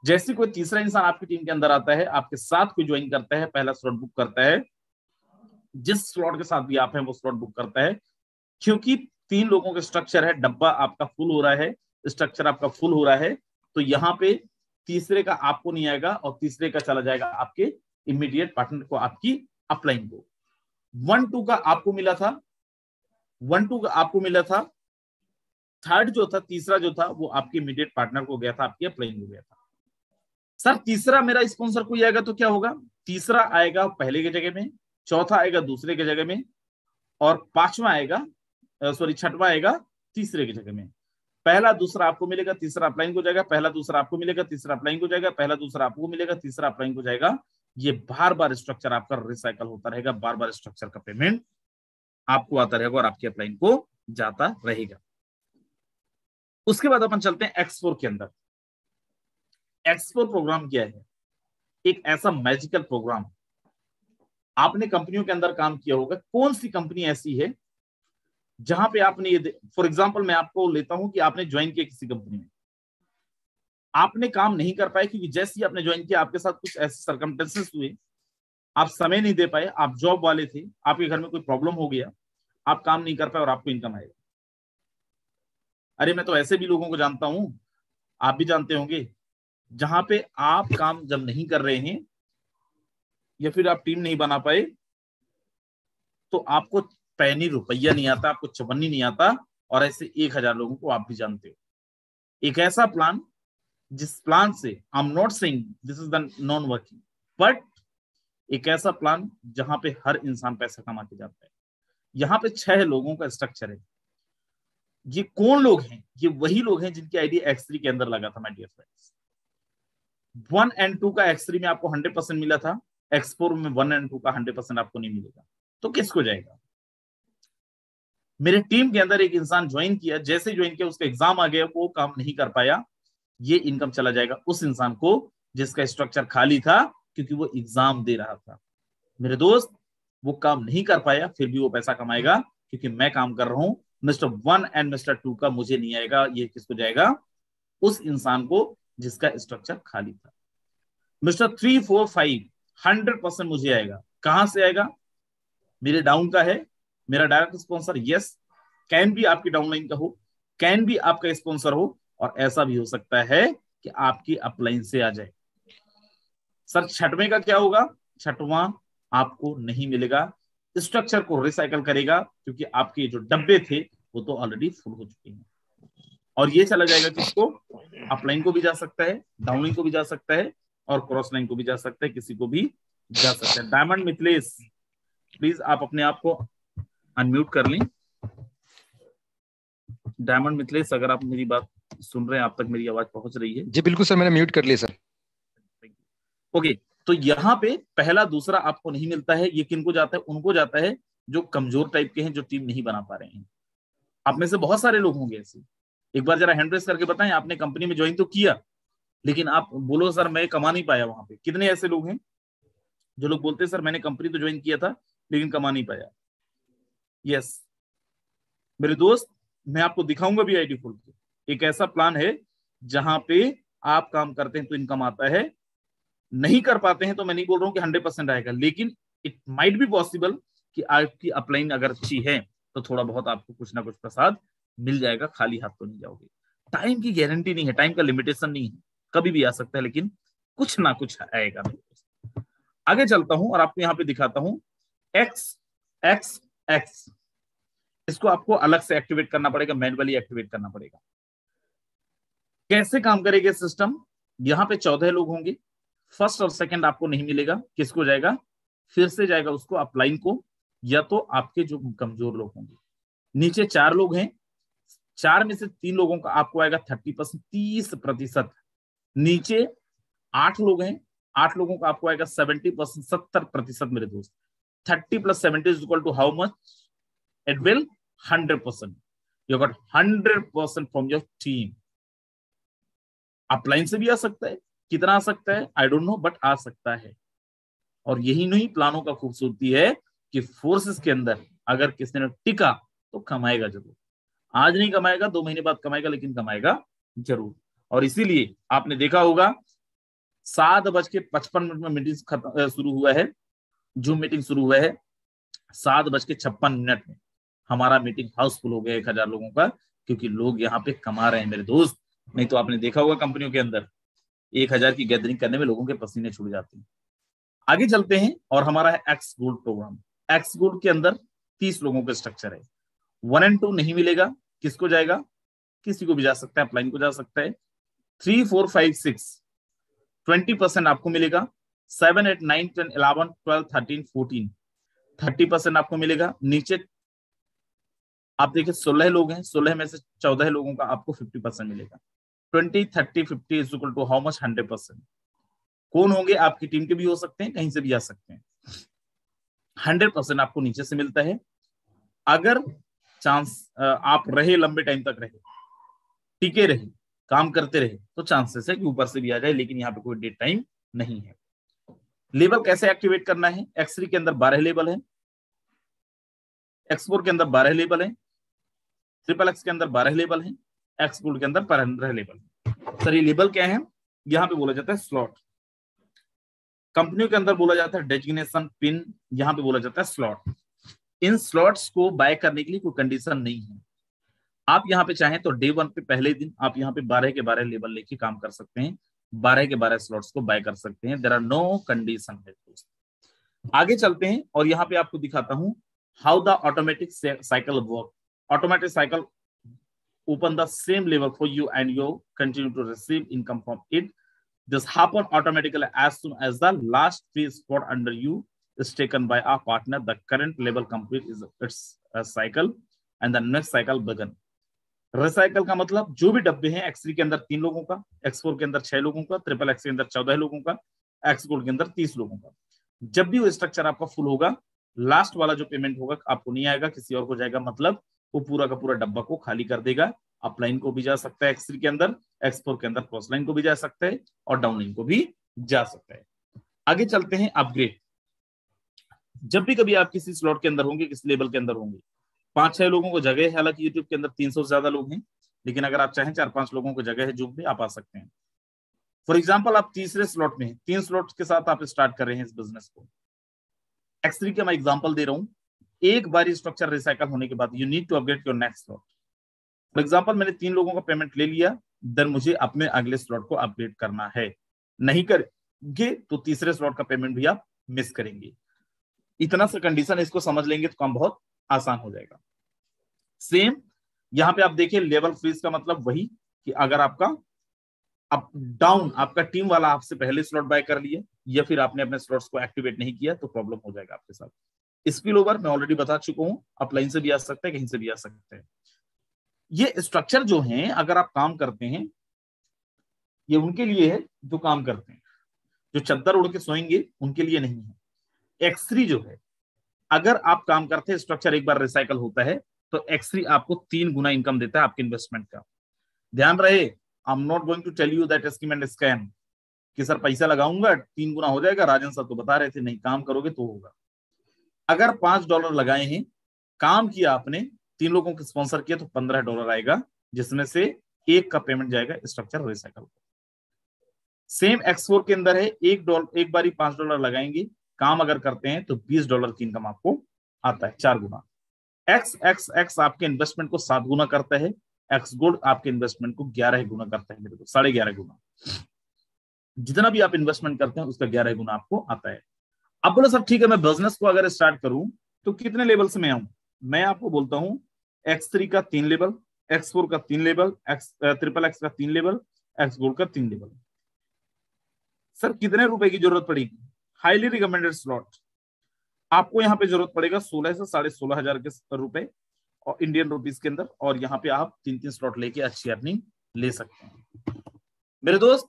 जैसे कोई तीसरा इंसान आपकी टीम के अंदर आता है, आपके साथ कोई ज्वाइन करता है, पहला स्लॉट बुक करता है, जिस स्लॉट के साथ भी आप हैं वो स्लॉट बुक करता है। क्योंकि 3 लोगों का स्ट्रक्चर है, डब्बा आपका फुल हो रहा है, स्ट्रक्चर आपका फुल हो रहा है, तो यहाँ पे तीसरे का आपको नहीं आएगा, और तीसरे का चला जाएगा आपके इमीडिएट पार्टनर को, आपकी अपलाइन को। 1-2 का आपको मिला था, 1-2 का आपको मिला था, थर्ड जो था, तीसरा जो था, वो आपके इमीडिएट पार्टनर को गया था, आपकी अपलाइन को गया था। सर तीसरा मेरा स्पॉन्सर को आएगा तो क्या होगा? तीसरा आएगा पहले की जगह में, चौथा आएगा दूसरे की जगह में, और पांचवा आएगा, सॉरी छठवां आएगा तीसरे की जगह में। पहला दूसरा आपको मिलेगा, तीसरा अपलाइन को जाएगा, पहला दूसरा आपको मिलेगा, तीसरा अपलाइन को जाएगा, पहला दूसरा आपको मिलेगा, तीसरा अपलाइन को जाएगा। ये बार बार स्ट्रक्चर आपका रिसाइकल होता रहेगा, बार बार स्ट्रक्चर का पेमेंट आपको आता रहेगा और आपकी अपलाइन को जाता रहेगा। उसके बाद अपन चलते हैं X4 के अंदर। X4 प्रोग्राम क्या है? एक ऐसा मैजिकल प्रोग्राम, आपने कंपनियों के अंदर काम किया होगा, कौन सी कंपनी ऐसी है जहां पे आपने ये, फॉर एग्जांपल मैं आपको लेता हूं कि आपने ज्वाइन किया किसी कंपनी में, आपने काम नहीं कर पाए क्योंकि जैसे ही आपने ज्वाइन किया आपके साथ कुछ ऐसे सर्कमस्टेंसेस हुए, आप समय नहीं दे पाए, आप जॉब वाले थे, आपके घर में कोई प्रॉब्लम हो गया, आप काम नहीं कर पाए और आपको इनकम आएगा। अरे मैं तो ऐसे भी लोगों को जानता हूं, आप भी जानते होंगे, जहां पे आप काम जब नहीं कर रहे हैं या फिर आप टीम नहीं बना पाए, तो आपको पैनी रुपया नहीं आता, आपको चवन्नी नहीं आता, और ऐसे 1000 लोगों को आप भी जानते हो। एक ऐसा प्लान जिस प्लान से, आई am not saying this is the non working, but एक ऐसा प्लान जहां पे हर इंसान पैसा कमा के जाता है। यहाँ पे 6 लोगों का स्ट्रक्चर है। ये कौन लोग हैं? ये वही लोग हैं जिनकी आईडी X3 के अंदर लगा था माय डियर फ्रेंड्स। 1 and 2 का X3 में आपको 100% मिला था, X4 में 1 and 2 का 100% आपको नहीं मिलेगा, तो किसको जाएगा? मेरे टीम के अंदर एक इंसान ज्वाइन किया, जैसे ज्वाइन किया उसका एग्जाम आ गया, वो काम नहीं कर पाया, ये इनकम चला जाएगा उस इंसान को जिसका स्ट्रक्चर खाली था, क्योंकि वो एग्जाम दे रहा था। मेरे दोस्त, वो काम नहीं कर पाया, फिर भी वो पैसा कमाएगा, क्योंकि मैं काम कर रहा हूं। मिस्टर 1 एंड मिस्टर 2 का मुझे नहीं आएगा, ये किसको जाएगा? उस इंसान को जिसका स्ट्रक्चर खाली था। मिस्टर 3, 4, 5 100% मुझे आएगा। कहां से आएगा? मेरे डाउन का है, मेरा डायरेक्ट स्पॉन्सर, यस, कैन भी आपकी डाउनलाइन का हो, कैन भी आपका स्पॉन्सर हो, और ऐसा भी हो सकता है कि आपकी अपलाइन से आ जाए। सर छठवें का क्या होगा? छठवां आपको नहीं मिलेगा, स्ट्रक्चर को रिसाइकल करेगा, क्योंकि आपके जो डब्बे थे वो तो ऑलरेडी फुल हो चुके हैं, और ये चला जाएगा किसको? अपलाइन को भी जा सकता है, डाउनलाइन को भी जा सकता है, और क्रॉस लाइन को भी जा सकता है, किसी को भी जा सकता है। डायमंड मिथिलेश, प्लीज आप अपने आप को अनम्यूट कर लें। डायमंड मिथिलेश, अगर आप मेरी बात सुन रहे हैं, आप तक मेरी आवाज पहुंच रही है? जी बिल्कुल सर, मैंने म्यूट कर लिया सर। ओके, तो यहाँ पे पहला दूसरा आपको नहीं मिलता है। ये किनको जाता है? उनको जाता है जो कमजोर टाइप के हैं, जो टीम नहीं बना पा रहे हैं। आप में से बहुत सारे लोग होंगे ऐसे। एक बार जरा हैंड रेस करके बताएं, आपने कंपनी में ज्वाइन तो किया, लेकिन आप बोलो सर मैं कमा नहीं पाया वहां पे। कितने ऐसे लोग हैं जो लोग बोलते हैं सर मैंने कंपनी तो ज्वाइन किया था लेकिन कमा नहीं पाया? यस मेरे दोस्त, मैं आपको दिखाऊंगा भी आईडी खोल के। एक ऐसा प्लान है जहां पे आप काम करते हैं तो इनकम आता है, नहीं कर पाते हैं तो मैं नहीं बोल रहा हूं कि 100% आएगा, लेकिन इट माइट बी पॉसिबल कि आपकी अपलाइन अगर अच्छी है तो थोड़ा बहुत आपको कुछ ना कुछ प्रसाद मिल जाएगा। खाली हाथ तो नहीं जाओगे। टाइम की गारंटी नहीं है, टाइम का लिमिटेशन नहीं है, कभी भी आ सकता है, लेकिन कुछ ना कुछ आएगा। आगे चलता हूं और आपको यहाँ पे दिखाता हूं एक्स एक्स एक्स। इसको आपको अलग से एक्टिवेट करना पड़ेगा, मैनुअली एक्टिवेट करना पड़ेगा। कैसे काम करेगा सिस्टम? यहाँ पे 14 लोग होंगे। फर्स्ट और सेकंड आपको नहीं मिलेगा। किसको जाएगा? फिर से जाएगा उसको, अपलाइन को, या तो आपके जो कमजोर लोग होंगे। नीचे 4 लोग हैं, 4 में से 3 लोगों का आपको आएगा 30%, 30%। नीचे 8 लोग हैं, 8 लोगों का आपको आएगा 70%, 70%। मेरे दोस्त, 30 + 70 is equal to how much? It will 100%। You got 100% from your team. Upline से भी आ सकता है, कितना आ सकता है आई डोंट नो, बट आ सकता है। और यही नहीं प्लानों का खूबसूरती है कि फोर्सेस के अंदर अगर किसी ने टिका तो कमाएगा जरूर। आज नहीं कमाएगा, 2 महीने बाद कमाएगा, लेकिन कमाएगा जरूर। और इसीलिए आपने देखा होगा 7:55 में मीटिंग शुरू हुआ है, जूम मीटिंग शुरू हुआ है। 7:56 में हमारा मीटिंग हाउसफुल हो गया 1000 लोगों का, क्योंकि लोग यहाँ पे कमा रहे हैं मेरे दोस्त। नहीं तो आपने देखा होगा कंपनियों के अंदर 1000 की गैदरिंग करने में लोगों के पसीने छूट जाते हैं। आगे चलते हैं और हमारा है X gold program. X gold के अंदर 30 लोगों का स्ट्रक्चर है। 1 और 2 नहीं मिलेगा। किसको जाएगा? किसी को भी जा सकता है, अपलाइन को जा सकता है। 3, 4, 5, 6 20% आपको मिलेगा। 7, 8, 9, 10, 11, 12, 13, 14 30% आपको मिलेगा। नीचे आप देखिए 16 लोग हैं, 16 में से 14 लोगों का आपको 50% मिलेगा। 20, 30, 50 is equal to how much? 100%। कौन होंगे? आपकी टीम के भी हो सकते हैं, कहीं से भी आ सकते हैं। 100% आपको नीचे से मिलता है। अगर चांस आप रहे, लंबे टाइम तक रहे, टिके रहे, काम करते रहे, तो चांसेस है कि ऊपर से भी आ जाए, लेकिन यहाँ पे कोई डेट टाइम नहीं है। लेवल कैसे एक्टिवेट करना है? X3 के अंदर 12 लेवल है, X4 के अंदर 12 लेवल है, XXX के अंदर 12 लेवल है, X गोल्ड के अंदर 15 लेवल है। सर ये लेवल क्या है? यहाँ पे बोला जाता है स्लॉट। कंपनियों के अंदर बोला जाता है डेजिग्नेशन पिन, यहाँ पे बोला जाता है स्लॉट। इन स्लॉट्स को बाय करने के लिए कोई कंडीशन नहीं है। आप यहाँ पे चाहें तो डे 1 पे पहले दिन आप यहाँ पे 12 के 12 लेवल लेके काम कर सकते हैं, 12 के 12 स्लॉट्स को बाय कर सकते हैं। देयर आर नो कंडीशन है दोस्त। आगे चलते हैं और यहाँ पे आपको दिखाता हूं how the automatic cycle work. Automatic cycle open the same level for you and you continue to receive income from it. This happen automatically as soon as the last free spot under you is taken by a partner. The current level complete is its cycle and the next cycle begin. Recycle का मतलब जो भी डब्बे हैं, X3 के अंदर 3 लोगों का, X4 के अंदर 6 लोगों का, XXX के अंदर 14 लोगों का, X गोल्ड के अंदर 30 लोगों का। जब भी वो स्ट्रक्चर आपका फुल होगा, लास्ट वाला जो पेमेंट होगा आपको नहीं आएगा, किसी और को जाएगा। मतलब वो पूरा का पूरा डब्बा को खाली कर देगा। अपलाइन को भी जा सकता है X3 के अंदर, X4 के अंदर क्रॉसलाइन को भी जा सकता है और डाउनलाइन को भी जा सकता है। आगे चलते हैं अपग्रेड। जब भी कभी आप किसी स्लॉट के अंदर होंगे, किसी लेवल के अंदर होंगे, 5-6 लोगों को जगह है। हालांकि यूट्यूब के अंदर 300 से ज्यादा लोग हैं, लेकिन अगर आप चाहें 4-5 लोगों को जगह है जूम पे, आप आ सकते हैं। फॉर एग्जाम्पल आप तीसरे स्लॉट में हैं, 3 स्लॉट के साथ आप स्टार्ट कर रहे हैं इस बिजनेस को। X3 का मैं एग्जांपल दे रहा हूं। एक बार स्ट्रक्चर रिसाइकल होने के बाद you need to upgrade your next slot. For example मैंने 3 लोगों का पेमेंट ले लिया, देन मुझे अपने अगले स्लॉट को अपग्रेड करना है। नहीं करेंगे तो तीसरे स्लॉट का पेमेंट भी आप मिस करेंगे। इतना सा कंडीशन, इसको समझ लेंगे तो काम बहुत आसान हो जाएगा। सेम यहां पे आप देखिए, लेवल फ्रीज का मतलब वही कि अगर आपका अप डाउन, आपका टीम वाला आपसे पहले स्लॉट बाय कर लिया या फिर आपने अपने स्लॉट्स को एक्टिवेट नहीं किया तो प्रॉब्लम हो जाएगा आपके साथ। स्पिल ओवर मैं ऑलरेडी बता चुका हूं, अपलाइन से भी आ सकता है, कहीं से भी आ सकते हैं। ये स्ट्रक्चर जो है अगर आप काम करते हैं, ये उनके लिए है जो काम करते हैं, जो चद्दर उड़ के सोएंगे उनके लिए नहीं है। X3 जो है, अगर आप काम करते हैं, स्ट्रक्चर एक बार रिसाइकल होता है तो X3 आपको 3 गुना इनकम देता है आपके इन्वेस्टमेंट का। ध्यान रहे, I am not going to tell you that scheme and scam कि सर पैसा लगाऊंगा 3 गुना हो जाएगा। राजन सर तो बता रहे थे नहीं, काम करोगे तो होगा। अगर $5 लगाए हैं, काम किया आपने, 3 लोगों को स्पॉन्सर किया तो $15 आएगा, जिसमें से 1 का पेमेंट जाएगा स्ट्रक्चर रिसाइकल। सेम X4 के अंदर है, एक बारी $5 लगाएंगे, काम अगर करते हैं तो $20 की इनकम आपको आता है, 4 गुना। X आपके इन्वेस्टमेंट को 7 गुना करता है, X गोल्ड आपके इन्वेस्टमेंट को 11 गुना करता है, मेरे को 11.5 गुना। जितना भी आप इन्वेस्टमेंट करते हैं उसका 11 गुना आपको आता है। अब बोलो सर ठीक है, मैं बिजनेस को अगर स्टार्ट करूं तो कितने लेवल से मैं आऊं? मैं आपको बोलता हूं X3 का 3 लेवल, X4 का 3 लेवल, XXX का 3 लेवल, X गोल्ड का 3 लेवल। सर कितने रुपए की जरूरत पड़ेगी? हाईली रिकमेंडेड स्लॉट आपको यहाँ पे जरूरत पड़ेगा 16 से 16.5 हजार के रुपए और इंडियन रुपीस के अंदर, और यहाँ पे आप 3 स्लॉट लेके अच्छी अर्निंग ले सकते हैं। मेरे दोस्त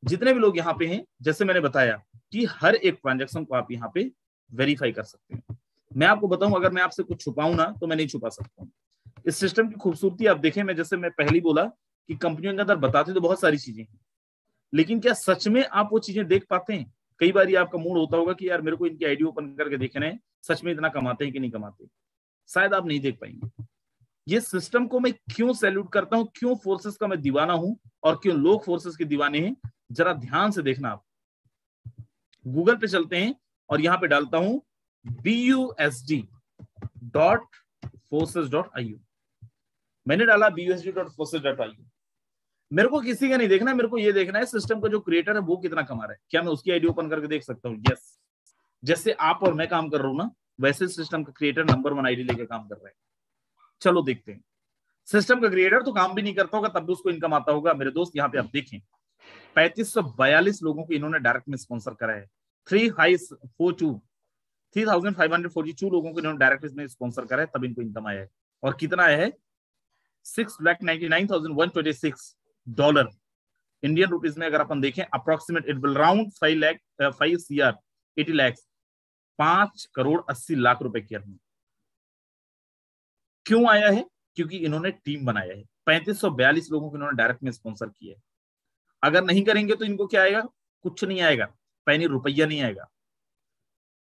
जितने भी लोग यहाँ पे हैं, जैसे मैंने बताया कि हर एक ट्रांजैक्शन को आप यहाँ पे वेरीफाई कर सकते हैं। मैं आपको बताऊं, अगर मैं आपसे कुछ छुपाऊं ना तो मैं नहीं छुपा सकता हूं। इस सिस्टम की खूबसूरती आप देखें, मैं जैसे मैं पहले बोला कि कंपनियों के अंदर बताते तो बहुत सारी चीजें हैं, लेकिन क्या सच में आप वो चीजें देख पाते हैं? कई बार आपका मूड होता होगा कि यार मेरे को इनकी आईडी ओपन करके देखना है, सच में इतना कमाते हैं कि नहीं कमाते, शायद आप नहीं देख पाएंगे। ये सिस्टम को मैं क्यों सैल्यूट करता हूं, क्यों फोर्सेस का मैं दीवाना हूं और क्यों लोग फोर्सेस के दीवाने हैं, जरा ध्यान से देखना। आप गूगल पे चलते हैं और यहां पे डालता हूं busd.forces.io। मैंने डाला busd.forces.io। मेरे को किसी का नहीं देखना, मेरे को ये देखना है सिस्टम का जो क्रिएटर है वो कितना कमा रहा है। क्या मैं उसकी आईडी ओपन करके देख सकता हूँ? यस। जैसे आप और मैं काम कर रहा हूं ना, वैसे सिस्टम का क्रिएटर नंबर 1 आईडी लेके काम कर रहा है। चलो देखते हैं। सिस्टम का क्रिएटर तो काम भी नहीं करता होगा, तब भी उसको इनकम आता होगा। मेरे दोस्त यहाँ पे आप देखें 3542 लोगों को इन्होंने डायरेक्ट में स्पॉन्सर करा है। 3542 लोगों को इन्होंने डायरेक्ट में स्पॉन्सर करा है, तब इनको इनकम आया है। और कितना आया है? $6,99,126 इंडियन रुपीज में अगर अपन देखें, approximate it will round 5 CR 80 lakh, 5,80,00,000 रुपए की अर्निंग। क्यों आया है? क्योंकि इन्होंने टीम बनाया है। 3542 लोगों को इन्होंने डायरेक्ट में स्पॉन्सर किया है। अगर नहीं करेंगे तो इनको क्या आएगा? कुछ नहीं आएगा, पैनी रुपया नहीं आएगा।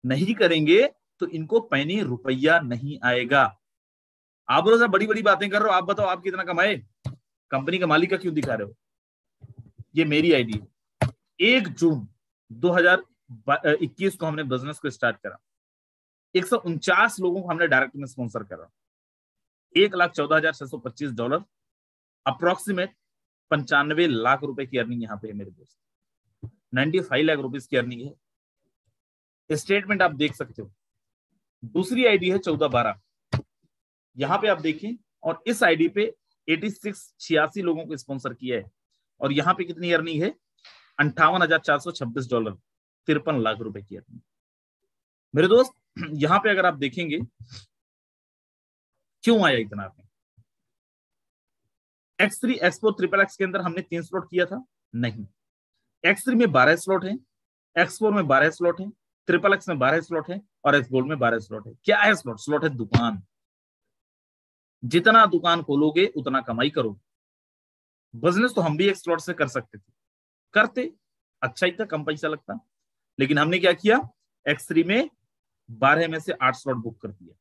नहीं करेंगे तो इनको पैनी रुपया नहीं आएगा। आप बोलो सर बड़ी बड़ी बातें कर रहे हो, आप बताओ आप कितना कमाए? कंपनी का मालिक का क्यों दिखा रहे हो? ये मेरी आईडी है। 1 जून 2021 को हमने बिजनेस को स्टार्ट करा। 149 लोगों को हमने डायरेक्ट में स्पॉन्सर करा। $1,14,625, अप्रोक्सीमेट 95 लाख रुपए की अर्निंग यहाँ पे है मेरे दोस्त। 95 लाख रुपीज की अर्निंग है। स्टेटमेंट आप देख सकते हो। दूसरी आईडी है 1412, यहां पे आप देखें, और इस आईडी पे 86 लोगों को स्पॉन्सर किया है, और यहां पे कितनी अर्निंग है? $58,426, 53 लाख रुपए की अर्निंग। मेरे दोस्त यहां पे अगर आप देखेंगे क्यों आया इतना अर्निंग? X3, X4, XXX के अंदर हमने 3 स्लॉट किया था? नहीं। X3 में 12 स्लॉट है, X4 में 12 स्लॉट है, XXX में 12 स्लॉट है, और X गोल्ड में 12 स्लॉट है। क्या है स्लॉट? स्लॉट है दुकान। जितना दुकान खोलोगे उतना कमाई करोगे। बिजनेस तो हम भी एक स्लॉट से कर सकते थे, करते, अच्छा ही था, कम पैसा लगता, लेकिन हमने क्या किया? X3 में 12 में से 8 स्लॉट बुक कर दिया,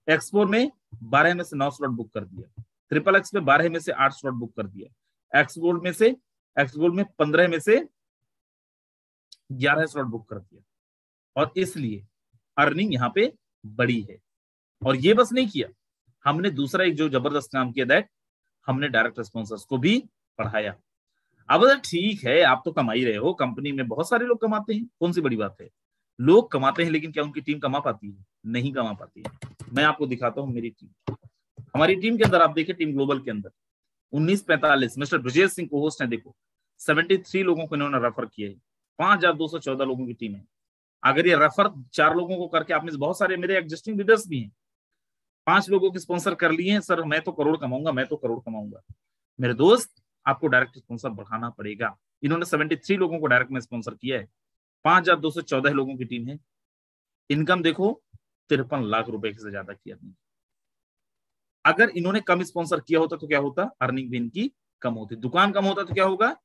X4 में 12 में से 9 स्लॉट बुक कर दिया, XXX में 12 में से 8 स्लॉट बुक कर दिया, X गोल्ड में 15 में से 11 स्लॉट बुक कर दिया, और इसलिए अर्निंग यहाँ पे बड़ी है। और ये बस नहीं किया, हमने दूसरा एक जो जबरदस्त काम किया, दैट हमने डायरेक्ट स्पॉन्सर्स को भी पढ़ाया। अब ठीक है, आप तो कमा ही रहे हो, कंपनी में बहुत सारे लोग कमाते हैं, कौन सी बड़ी बात है? लोग कमाते हैं, लेकिन क्या उनकी टीम कमा पाती है? नहीं कमा पाती है। मैं आपको दिखाता हूं मेरी टीम। हमारी टीम के अंदर आप देखिए, टीम ग्लोबल के अंदर 1945 मिस्टर ब्रजेश सिंह को होस्ट है। देखो 73 लोगों को इन्होंने रेफर किया है। 5,214 लोगों की टीम है। अगर ये रेफर 4 लोगों को करके, आपने बहुत सारे मेरे एग्जिस्टिंग लीडर्स भी हैं, 5 लोगों की स्पॉन्सर कर लिए हैं, सर मैं तो करोड़ कमाऊंगा, मैं तो करोड़ कमाऊंगा। मेरे दोस्त, आपको डायरेक्ट स्पॉन्सर बढ़ाना पड़ेगा। इन्होंने 73 लोगों को डायरेक्ट में स्पॉन्सर किया है, 5214 लोगों की टीम है। इनकम देखो 53 लाख रुपए से ज्यादा की अर्निंग। अगर इन्होंने कम स्पॉन्सर किया होता तो क्या होता? अर्निंग भी इनकी कम होती। दुकान कम होता तो क्या होगा?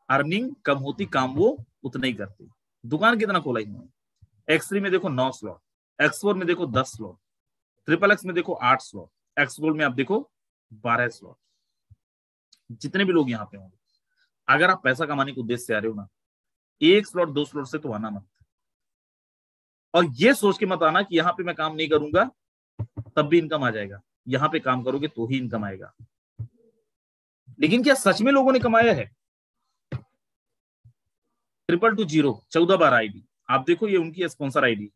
अर्निंग कम होती, काम वो उतना ही करते। दुकान कितना खोला इन्होंने? X3 में देखो 9 स्लॉट, X4 में देखो 10 स्लॉट, XXX में देखो 8 स्लॉट, X गोल्ड में आप देखो 12 स्लॉट। जितने भी लोग यहाँ पे होंगे, अगर आप पैसा कमाने के उद्देश्य से आ रहे हो ना, 1 स्लॉट 2 स्लॉट से तो आना मत। और ये सोच के मत आना कि यहाँ पे मैं काम नहीं करूंगा तब भी इनकम आ जाएगा। यहाँ पे काम करोगे तो ही इनकम आएगा। लेकिन क्या सच में लोगों ने कमाया है? 2220 14 बार आईडी, आप देखो ये उनकी स्पॉन्सर आईडी।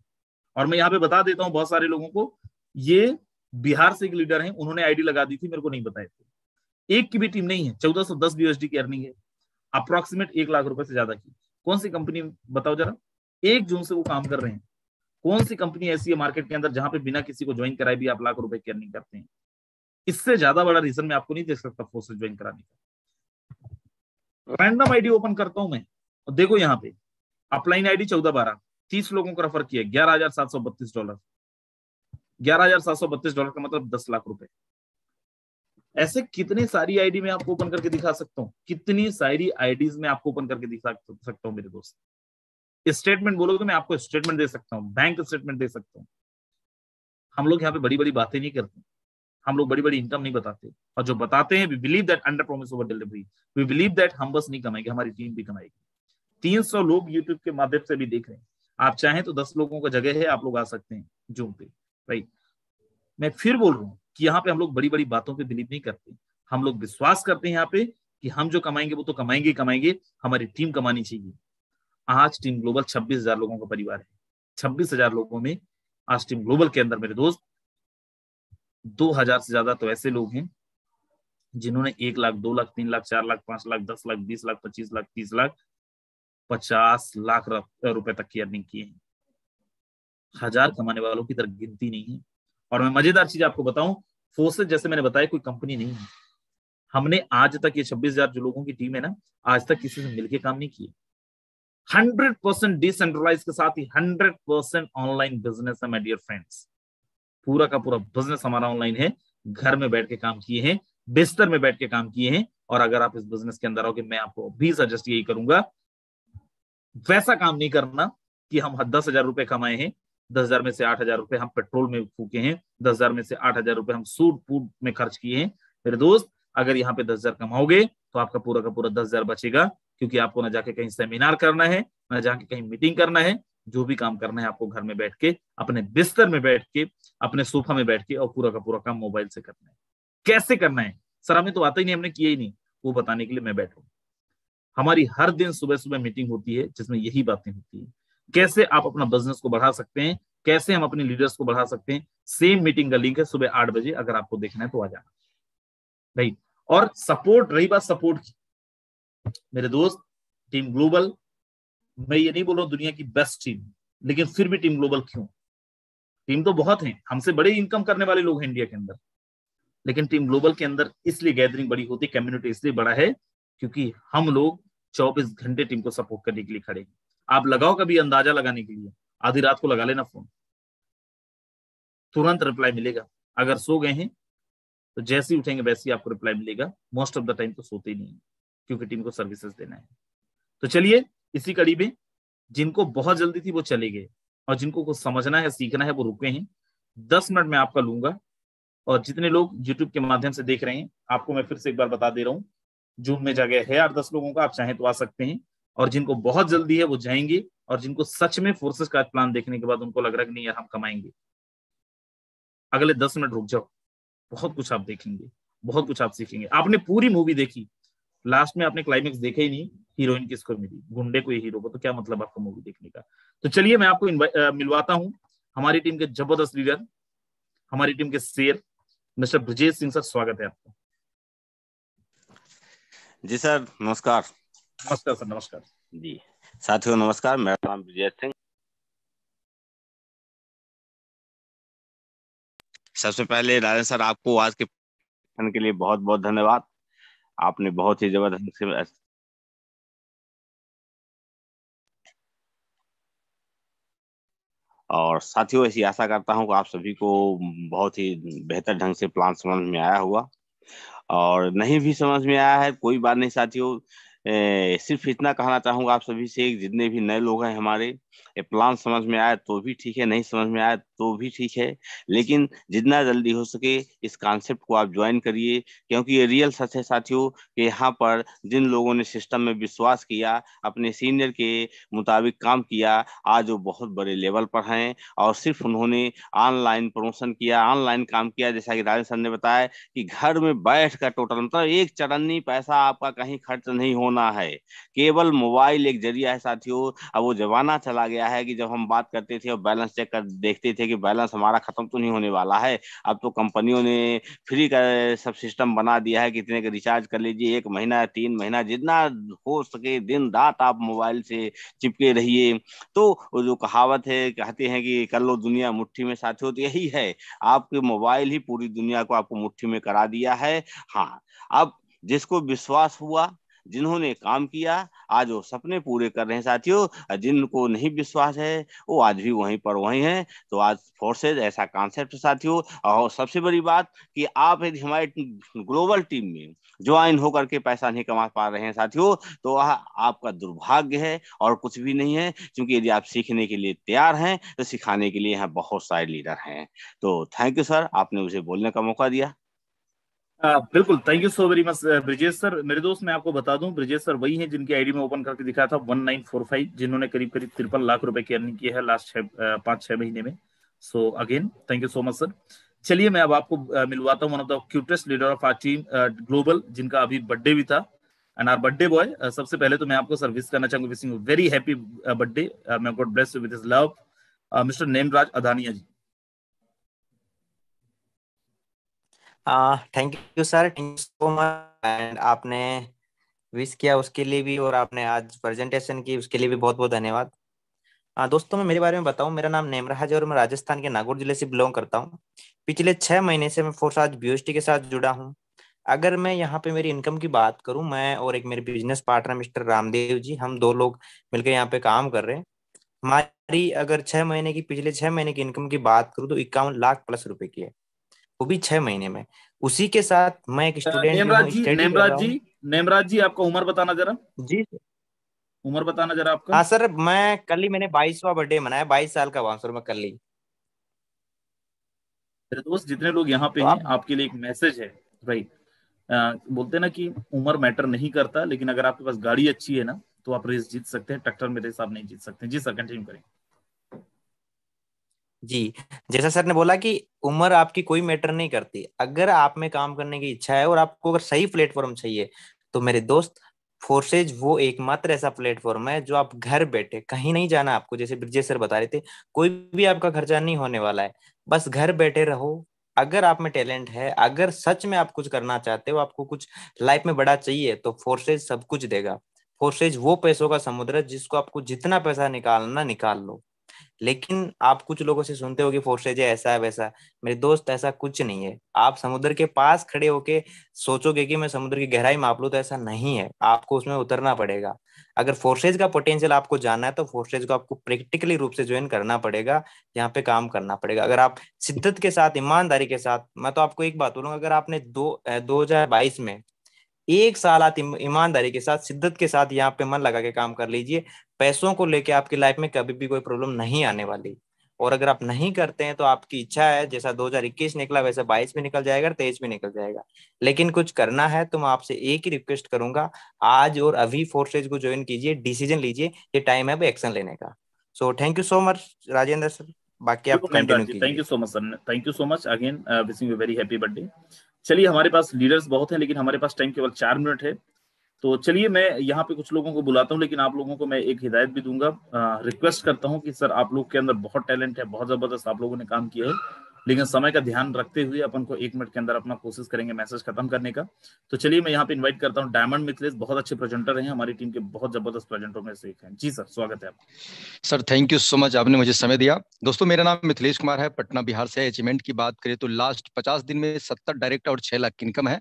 और मैं यहाँ पे बता देता हूँ बहुत सारे लोगों को, ये बिहार से एक लीडर हैं, उन्होंने आईडी लगा दी थी, मेरे को नहीं बताए थे। एक की भी टीम नहीं है, 1410 USD की अर्निंग है, अप्रोक्सीमेट 1 लाख रुपए से ज्यादा की। कौन सी कंपनी बताओ जरा? 1 जून से वो काम कर रहे हैं। कौन सी कंपनी ऐसी है मार्केट के अंदर जहां पे बिना किसी को ज्वाइन कराए भी आप लाख रुपए की अर्निंग करते हैं? इससे ज्यादा बड़ा रीजन मैं आपको नहीं दे सकता फोर्सेस ज्वाइन कराने का। रैंडम आईडी ओपन करता हूं मैं, और देखो यहाँ पे अपलाइन आईडी 1412, 30 लोगों को रेफर किया, $11,732। $11,732 का मतलब 10 लाख रुपए। ऐसे कितनी सारी आईडी में आपको ओपन करके दिखा सकता हूँ, कितनी सारी आईडीज में आपको ओपन करके दिखा सकता हूँ मेरे दोस्त। स्टेटमेंट बोलो तो मैं आपको स्टेटमेंट दे सकता हूँ, बैंक स्टेटमेंट दे सकता हूँ। हम लोग यहाँ पे बड़ी बड़ी बातें नहीं करते, हम लोग बड़ी बड़ी इनकम नहीं बताते, और जो बताते हैं we believe that under promise over delivery. We believe that हम बस नहीं कमाएंगे, हमारी टीम भी कमाएगी। 300 लोग यूट्यूब के माध्यम से भी देख रहे हैं, आप चाहें तो 10 लोगों का जगह है, आप लोग आ सकते हैं जूम पे। राइट, मैं फिर बोल रहा हूँ कि यहाँ पे हम लोग बड़ी बड़ी बातों पे बिलीव नहीं करते, हम लोग विश्वास करते हैं यहाँ पे कि हम जो कमाएंगे वो तो कमाएंगे कमाएंगे, हमारी टीम कमानी चाहिए। आज टीम ग्लोबल 26,000 लोगों का परिवार है। 26,000 लोगों में आज टीम ग्लोबल के अंदर मेरे दोस्त 2,000 से ज्यादा तो ऐसे लोग हैं जिन्होंने 1 लाख, 2 लाख, 3 लाख, 4 लाख, 5 लाख, 10 लाख, 20 लाख, 25 लाख, 30 लाख, 50 लाख रुपए तक की अर्निंग की है। हजार कमाने वालों की तरफ गिनती नहीं है। और मैं मजेदार चीज आपको बताऊं, फोर्सेस जैसे मैंने बताया कोई कंपनी नहीं है। हमने आज तक ये 26,000 जो लोगों की टीम है ना, आज तक किसी से मिलकर काम नहीं किए। 100% डिसेंट्रलाइज के साथ ही 100% ऑनलाइन बिजनेस है माय डियर फ्रेंड्स। पूरा का पूरा बिजनेस हमारा ऑनलाइन है। घर में बैठ के काम किए हैं, बिस्तर में बैठ के काम किए हैं। और अगर आप इस बिजनेस के अंदर आओगे, मैं आपको भी सजेस्ट यही करूंगा, वैसा काम नहीं करना कि हम 10,000 रुपए कमाए हैं, 10,000 में से 8,000 रुपए हम पेट्रोल में फूके हैं, 10,000 में से 8,000 रुपए हम सूट फूड में खर्च किए हैं। मेरे दोस्त, अगर यहाँ पे 10,000 कमाओगे तो आपका पूरा का पूरा 10,000 बचेगा, क्योंकि आपको ना जाके कहीं सेमिनार करना है, ना जाके कहीं मीटिंग करना है। जो भी काम करना है आपको घर में बैठ के, अपने बिस्तर में बैठ के, अपने सोफा में बैठ के, और पूरा का पूरा काम मोबाइल से करना है। कैसे करना है सर? हमें तो आता ही नहीं, हमने किया ही नहीं। वो बताने के लिए मैं बैठा हूं। हमारी हर दिन सुबह सुबह मीटिंग होती है जिसमें यही बातें होती है, कैसे आप अपना बिजनेस को बढ़ा सकते हैं, कैसे हम अपने लीडर्स को बढ़ा सकते हैं। सेम मीटिंग का लिंक है सुबह 8 बजे, अगर आपको देखना है तो आ जाना। राइट। और सपोर्ट, रही बात सपोर्ट की, मेरे दोस्त टीम ग्लोबल, मैं ये नहीं बोल रहा हूं दुनिया की बेस्ट टीम, लेकिन फिर भी टीम ग्लोबल क्यों? टीम तो बहुत है, हमसे बड़े इनकम करने वाले लोग हैं इंडिया के अंदर, लेकिन टीम ग्लोबल के अंदर इसलिए गैदरिंग बड़ी होती, कम्युनिटी इसलिए बड़ा है क्योंकि हम लोग 24 घंटे टीम को सपोर्ट करने के लिए खड़े हैं। आप लगाओ कभी अंदाजा लगाने के लिए, आधी रात को लगा लेना फोन, तुरंत रिप्लाई मिलेगा। अगर सो गए हैं तो जैसे ही उठेंगे वैसे ही आपको रिप्लाई मिलेगा। मोस्ट ऑफ द टाइम तो सोते ही नहीं है, क्योंकि टीम को सर्विसेज देना है। तो चलिए, इसी कड़ी में जिनको बहुत जल्दी थी वो चले गए, और जिनको कुछ समझना है, सीखना है, वो रुके हैं। 10 मिनट में आपका लूंगा। और जितने लोग यूट्यूब के माध्यम से देख रहे हैं, आपको मैं फिर से एक बार बता दे रहा हूँ, जूम में जगह है 8-10 लोगों का, आप चाहें तो आ सकते हैं। और जिनको बहुत जल्दी है वो जाएंगे, और जिनको सच में फोर्सेस का प्लान देखने के बाद उनको लग रहा है कि नहीं यार हम कमाएंगे, अगले 10 मिनट रुक जाओ, बहुत कुछ आप देखेंगे, बहुत कुछ आप सीखेंगे। आपने पूरी मूवी देखी, लास्ट में आपने क्लाइमेक्स देखा ही नहीं, हीरोइन किसको मिली, गुंडे को या हीरो को, तो क्या मतलब आपका मूवी देखने का? तो चलिए मैं आपको मिलवाता हूँ हमारी टीम के जबरदस्त लीडर, हमारी टीम के शेर मिस्टर ब्रजेश सिंह। सर, स्वागत है आपका। जी सर, नमस्कार। नमस्कार सर, नमस्कार जी। साथियों नमस्कार, मेरा नाम विजय सिंह। सबसे पहले राजन सर, आपको आज के प्रश्न के लिए बहुत बहुत धन्यवाद। आपने बहुत ही जबरदस्त से। और साथियों, ऐसी आशा करता हूं कि आप सभी को बहुत ही बेहतर ढंग से प्लान समझ में आया हुआ। और नहीं भी समझ में आया है कोई बात नहीं साथियों। सिर्फ इतना कहना चाहूंगा आप सभी से, जितने भी नए लोग हैं हमारे, ये प्लान समझ में आया तो भी ठीक है, नहीं समझ में आया तो भी ठीक है, लेकिन जितना जल्दी हो सके इस कॉन्सेप्ट को आप ज्वाइन करिए, क्योंकि ये रियल सच है साथियों कि यहाँ पर जिन लोगों ने सिस्टम में विश्वास किया, अपने सीनियर के मुताबिक काम किया, आज वो बहुत बड़े लेवल पर हैं। और सिर्फ उन्होंने ऑनलाइन प्रमोशन किया, ऑनलाइन काम किया, जैसा कि राजन सर ने बताया कि घर में बैठ कर टोटल मतलब एक चरन्नी पैसा आपका कहीं खर्च नहीं होना है। केवल मोबाइल एक जरिया है साथियों। अब वो जमाना चला गया है कि जब हम बात करते थे और बैलेंस चेक कर देखते थे कि बैलेंस हमारा खत्म तो नहीं होने वाला है। अब तो कंपनियों ने फ्री का सब सिस्टम बना दिया है, कितने का रिचार्ज कर लीजिए, 1 महीना 3 महीना, जितना हो सके दिन रात आप मोबाइल से चिपके रहिए। तो वो जो कहावत है, कहते हैं कि कर लो दुनिया मुट्ठी में साथियों, तो यही है। आपके मोबाइल ही पूरी दुनिया को आपको मुट्ठी में करा दिया है। हाँ, अब जिसको विश्वास हुआ, जिन्होंने काम किया, आज वो सपने पूरे कर रहे हैं साथियों। जिनको नहीं विश्वास है वो आज भी वहीं पर वहीं हैं। तो आज फोर्सेज ऐसा कॉन्सेप्ट है साथियों। और सबसे बड़ी बात कि आप यदि हमारे ग्लोबल टीम में ज्वाइन होकर के पैसा नहीं कमा पा रहे हैं साथियों, तो वह आपका दुर्भाग्य है और कुछ भी नहीं है। क्योंकि यदि आप सीखने के लिए तैयार हैं तो सिखाने के लिए यहाँ बहुत सारे लीडर हैं। तो थैंक यू सर, आपने मुझे बोलने का मौका दिया। बिल्कुल, thank you so very much Brijesh sir. मेरे दोस्त, मैं आपको बता दूं, ब्रिजेश सर वही हैं जिनकी आईडी में ओपन करके दिखाया था 1945, जिन्होंने करीब करीब 53 लाख रुपए की अर्निंग की है लास्ट 5-6 महीने में। So again thank you so much sir. चलिए मैं अब आपको मिलवाता हूँ one of the cutest leader of our team global, जिनका अभी बर्थडे भी था, एंड आर बर्थडे बॉय। सबसे पहले तो मैं आपको सर्विस करना चाहूंगा, wishing you very happy birthday, may God bless you with his love, mister Nemraj Adhania ji. Thank you sir, thank you so much. And आपने विश किया उसके लिए भी, और आपने आज प्रेजेंटेशन की उसके लिए भी बहुत बहुत धन्यवाद। दोस्तों, मैं मेरे बारे में बताऊं, मेरा नाम नेमराज है और मैं राजस्थान के नागौर जिले से बिलोंग करता हूं। पिछले 6 महीने से मैं फोर्स आज बीओएसटी के साथ जुड़ा हूं। अगर मैं यहाँ पे मेरी इनकम की बात करूं, मैं और एक मेरे business partner mister Ramdev ji, हम 2 लोग मिलकर यहाँ पे काम कर रहे हैं। हमारी अगर 6 महीने की, पिछले 6 महीने की इनकम की बात करूँ तो 51 लाख प्लस रुपए की है, वो भी 6 महीने में। उसी के साथ मैं एक स्टूडेंट भी नेमराज हूँ, जी, स्टडी कर नेमराज रहा जी, हूँ। नेमराज जी, आपका उम्र बताना जरा, जी सर। उम्र बताना जरा आपका। हाँ सर, मैं कल ही मैंने 22वां बर्थडे मनाया, 22 साल का हुआ सर मैं कल ही। मेरे दोस्त, जितने लोग यहाँ पे तो हैं, आप। आपके लिए एक मैसेज है भाई। बोलते हैं ना कि उम्र मैटर नहीं करता, लेकिन अगर आपके पास गाड़ी अच्छी है ना, तो आप रेस जीत सकते हैं, ट्रैक्टर मेरे हिसाब नहीं जीत सकते। जी सर, कंटिन्यू करें। जी, जैसा सर ने बोला कि उम्र आपकी कोई मैटर नहीं करती, अगर आप में काम करने की इच्छा है और आपको अगर सही प्लेटफॉर्म चाहिए, तो मेरे दोस्त, फोर्सेज वो एकमात्र ऐसा प्लेटफॉर्म है जो आप घर बैठे, कहीं नहीं जाना आपको, जैसे ब्रिजेश सर बता रहे थे, कोई भी आपका खर्चा नहीं होने वाला है। बस घर बैठे रहो। अगर आप में टैलेंट है, अगर सच में आप कुछ करना चाहते हो, आपको कुछ लाइफ में बड़ा चाहिए, तो फोर्सेज सब कुछ देगा। फोर्सेज वो पैसों का समुद्र है जिसको आपको जितना पैसा निकालना निकाल लो। लेकिन आप कुछ लोगों से सुनते हो कि फोर्सेज है, ऐसा है वैसा है। मेरे दोस्त, ऐसा कुछ नहीं है। आप समुद्र के पास खड़े होके सोचोगे कि मैं समुद्र की गहराई माप लूं, तो ऐसा नहीं है, आपको उसमें उतरना पड़ेगा। अगर फोर्सेज का पोटेंशियल आपको जानना है, तो फोर्सेज को आपको प्रैक्टिकली रूप से ज्वाइन करना पड़ेगा, यहाँ पे काम करना पड़ेगा। अगर आप शिद्दत के साथ, ईमानदारी के साथ, मैं तो आपको एक बात बोलूंगा, अगर आपने 2022 में 1 साल आप ईमानदारी के साथ, शिद्दत के साथ यहाँ पे मन लगा के काम कर लीजिए, पैसों को लेके आपकी लाइफ में कभी भी कोई प्रॉब्लम नहीं आने वाली। और अगर आप नहीं करते हैं, तो आपकी इच्छा है, जैसा 2021 निकला वैसा 22 में निकल जाएगा, 23 में निकल जाएगा। लेकिन कुछ करना है तो मैं आपसे एक ही रिक्वेस्ट करूंगा, आज और अभी फोर्सेज को ज्वाइन कीजिए, डिसीजन लीजिए, ये टाइम है अब एक्शन लेने का। So thank you so much Rajendra sir, बाकी आप बिल्कुल नेमराज कंटिन्यू जी, थैंक कीजिए। You so much sir, thank you so much again, wishing you very happy birthday. चलिए, हमारे पास लीडर्स बहुत हैं, लेकिन हमारे पास टाइम केवल 4 मिनट है। तो चलिए, मैं यहाँ पे कुछ लोगों को बुलाता हूँ, लेकिन आप लोगों को मैं एक हिदायत भी दूंगा। रिक्वेस्ट करता हूँ कि सर, आप लोग के अंदर बहुत टैलेंट है, बहुत जबरदस्त आप लोगों ने काम किया है, लेकिन समय का ध्यान रखते हुए अपन को 1 मिनट के अंदर अपना कोशिश करेंगे मैसेज खत्म करने का। तो चलिए मैं यहाँ पे इनवाइट करता हूँ डायमंड मिथिलेश, बहुत अच्छे प्रेजेंटर हैं, हमारी टीम के बहुत जबरदस्त प्रेजेंटर में से एक हैं। जी सर, स्वागत है आपका। Sir thank you so much, आपने मुझे समय दिया। दोस्तों मेरा नाम मिथिलेश कुमार है, पटना बिहार से। अचीवमेंट की बात करें तो लास्ट 50 दिन में 70 डायरेक्ट और 6 लाख की इनकम है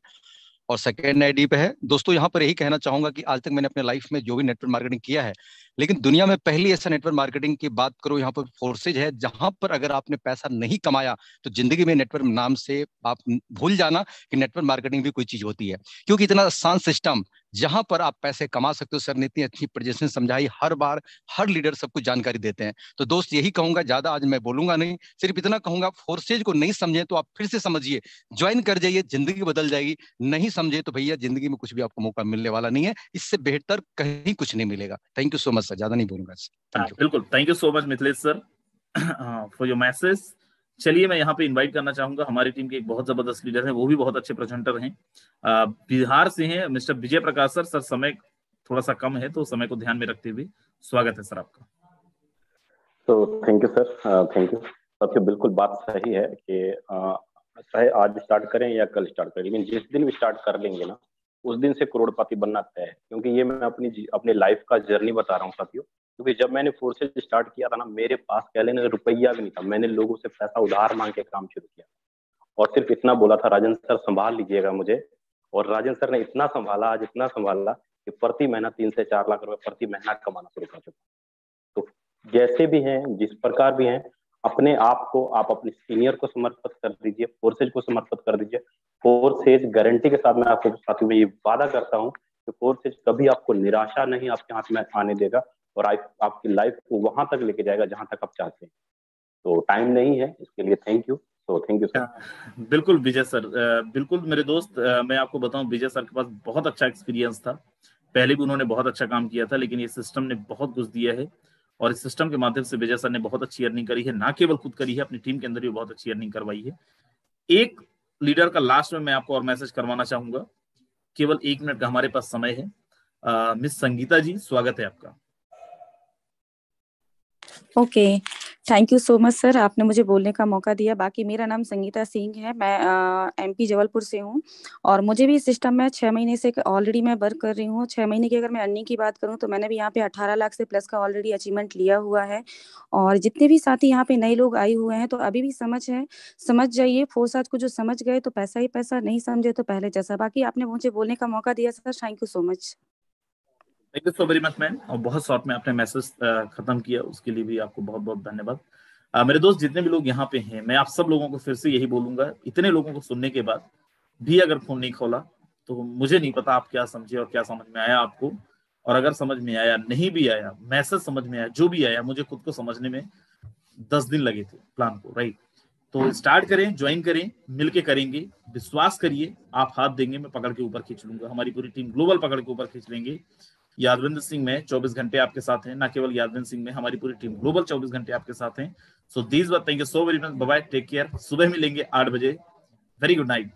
और सेकेंड आईडी पे है। दोस्तों यहाँ पर यही कहना चाहूंगा कि आज तक मैंने अपने लाइफ में जो भी नेटवर्क मार्केटिंग किया है, लेकिन दुनिया में पहली ऐसा नेटवर्क मार्केटिंग की बात करो यहाँ पर फोर्सेज है, जहां पर अगर आपने पैसा नहीं कमाया तो जिंदगी में नेटवर्क नाम से आप भूल जाना कि नेटवर्क मार्केटिंग भी कोई चीज होती है, क्योंकि इतना आसान सिस्टम जहां पर आप पैसे कमा सकते हो। सर ने इतनी अच्छी प्रेजेंटेशन समझाई, हर बार हर लीडर सबको जानकारी देते हैं। तो दोस्त यही कहूंगा, ज्यादा आज मैं बोलूंगा नहीं, सिर्फ इतना कहूंगा फोर्सेज को नहीं समझे तो आप फिर से समझिए, ज्वाइन कर जाइए, जिंदगी बदल जाएगी। नहीं समझे तो भैया जिंदगी में कुछ भी आपको मौका मिलने वाला नहीं है, इससे बेहतर कहीं कुछ नहीं मिलेगा। Thank you so much sir, ज्यादा नहीं बोलूंगा। बिल्कुल, thank you so much Mithilesh sir for your message. चलिए मैं यहाँ पे इनवाइट करना चाहूंगा हमारी टीम के एक बहुत जबरदस्त लीडर हैं, वो भी बहुत अच्छे प्रेजेंटर हैं, बिहार से हैं, mister Vijay Prakash sir. Sir समय थोड़ा सा कम है तो समय को ध्यान में रखते हुए स्वागत है सर आपका। तो thank you sir, thank you. सबसे बिल्कुल बात सही है कि चाहे आज स्टार्ट करें या कल स्टार्ट करें, लेकिन जिस दिन भी स्टार्ट कर लेंगे ना, उस दिन से करोड़पति बनना तय है। क्योंकि ये मैं अपनी लाइफ का जर्नी बता रहा हूँ साथियों। क्योंकि जब मैंने फोर्सेज स्टार्ट किया था ना, मेरे पास कह लेना रुपया भी नहीं था। मैंने लोगों से पैसा उधार मांग के काम शुरू किया और सिर्फ इतना बोला था, राजन सर संभाल लीजिएगा मुझे। और राजन सर ने इतना संभाला, आज इतना संभाला कि प्रति महीना 3 से 4 लाख रुपए प्रति महीना कमाना शुरू कर चुका। तो जैसे भी हैं, जिस प्रकार भी हैं, अपने आप को आप अपने सीनियर को समर्पित कर दीजिए, फोर्सेज को समर्पित कर दीजिए। फोर्सेज गारंटी के साथ मैं आपको साथियों में ये वादा करता हूँ कि फोर्सेज कभी आपको निराशा नहीं आपके हाथ में आने देगा और आपकी लाइफ को वहां तक लेके जाएगा जहां तक आप चाहते हैं। तो टाइम नहीं है इसके लिए, थैंक यू। तो थैंक यू सर। बिल्कुल विजय सर, बिल्कुल मेरे दोस्त, मैं आपको बताऊं विजय सर के पास बहुत अच्छा एक्सपीरियंस था, पहले भी उन्होंने बहुत अच्छा काम किया था, लेकिन ये सिस्टम ने बहुत कुछ दिया है और इस सिस्टम के माध्यम से विजय सर ने बहुत अच्छी अर्निंग करी है, ना केवल खुद करी है, अपनी टीम के अंदर भी बहुत अच्छी अर्निंग करवाई है। एक लीडर का लास्ट में मैं आपको और मैसेज करवाना चाहूंगा, केवल 1 मिनट का हमारे पास समय है। मिस संगीता जी, स्वागत है आपका। Okay, thank you so much sir, आपने मुझे बोलने का मौका दिया। बाकी मेरा नाम संगीता सिंह है, मैं एमपी जबलपुर से हूँ और मुझे भी इस सिस्टम में 6 महीने से ऑलरेडी मैं वर्क कर रही हूँ। 6 महीने की अगर मैं अर्निंग की बात करूँ तो मैंने भी यहाँ पे 18 लाख से प्लस का ऑलरेडी अचीवमेंट लिया हुआ है। और जितने भी साथी यहाँ पे नए लोग आए हुए हैं तो अभी भी समझ जाइए, फोर्स को जो समझ गए तो पैसा ही पैसा, नहीं समझे तो पहले जैसा। बाकी आपने मुझे बोलने का मौका दिया sir, thank you so much. Thank you so very much ma'am, और बहुत शॉर्ट में आपने मैसेज खत्म किया, उसके लिए भी आपको बहुत बहुत धन्यवाद। मेरे दोस्त जितने भी लोग यहाँ पे हैं, मैं आप सब लोगों को फिर से यही बोलूंगा, इतने लोगों को सुनने के बाद भी अगर फोन नहीं खोला तो मुझे नहीं पता आप क्या समझे और क्या समझ में आया आपको। और अगर समझ में आया, नहीं भी आया, मैसेज समझ में आया, जो भी आया, मुझे खुद को समझने में 10 दिन लगे थे प्लान को, राइट। तो स्टार्ट करें, ज्वाइन करें, मिलके करेंगे, विश्वास करिए, आप हाथ देंगे मैं पकड़ के ऊपर खींच लूंगा, हमारी पूरी टीम ग्लोबल पकड़ के ऊपर खींच लेंगे। यादविंद्र सिंह में 24 घंटे आपके साथ हैं, ना केवल यादविंद्र सिंह में, हमारी पूरी टीम ग्लोबल 24 घंटे आपके साथ हैं। So these were, thank you so very much, bye bye, take care. सुबह मिलेंगे 8 बजे। Very good night.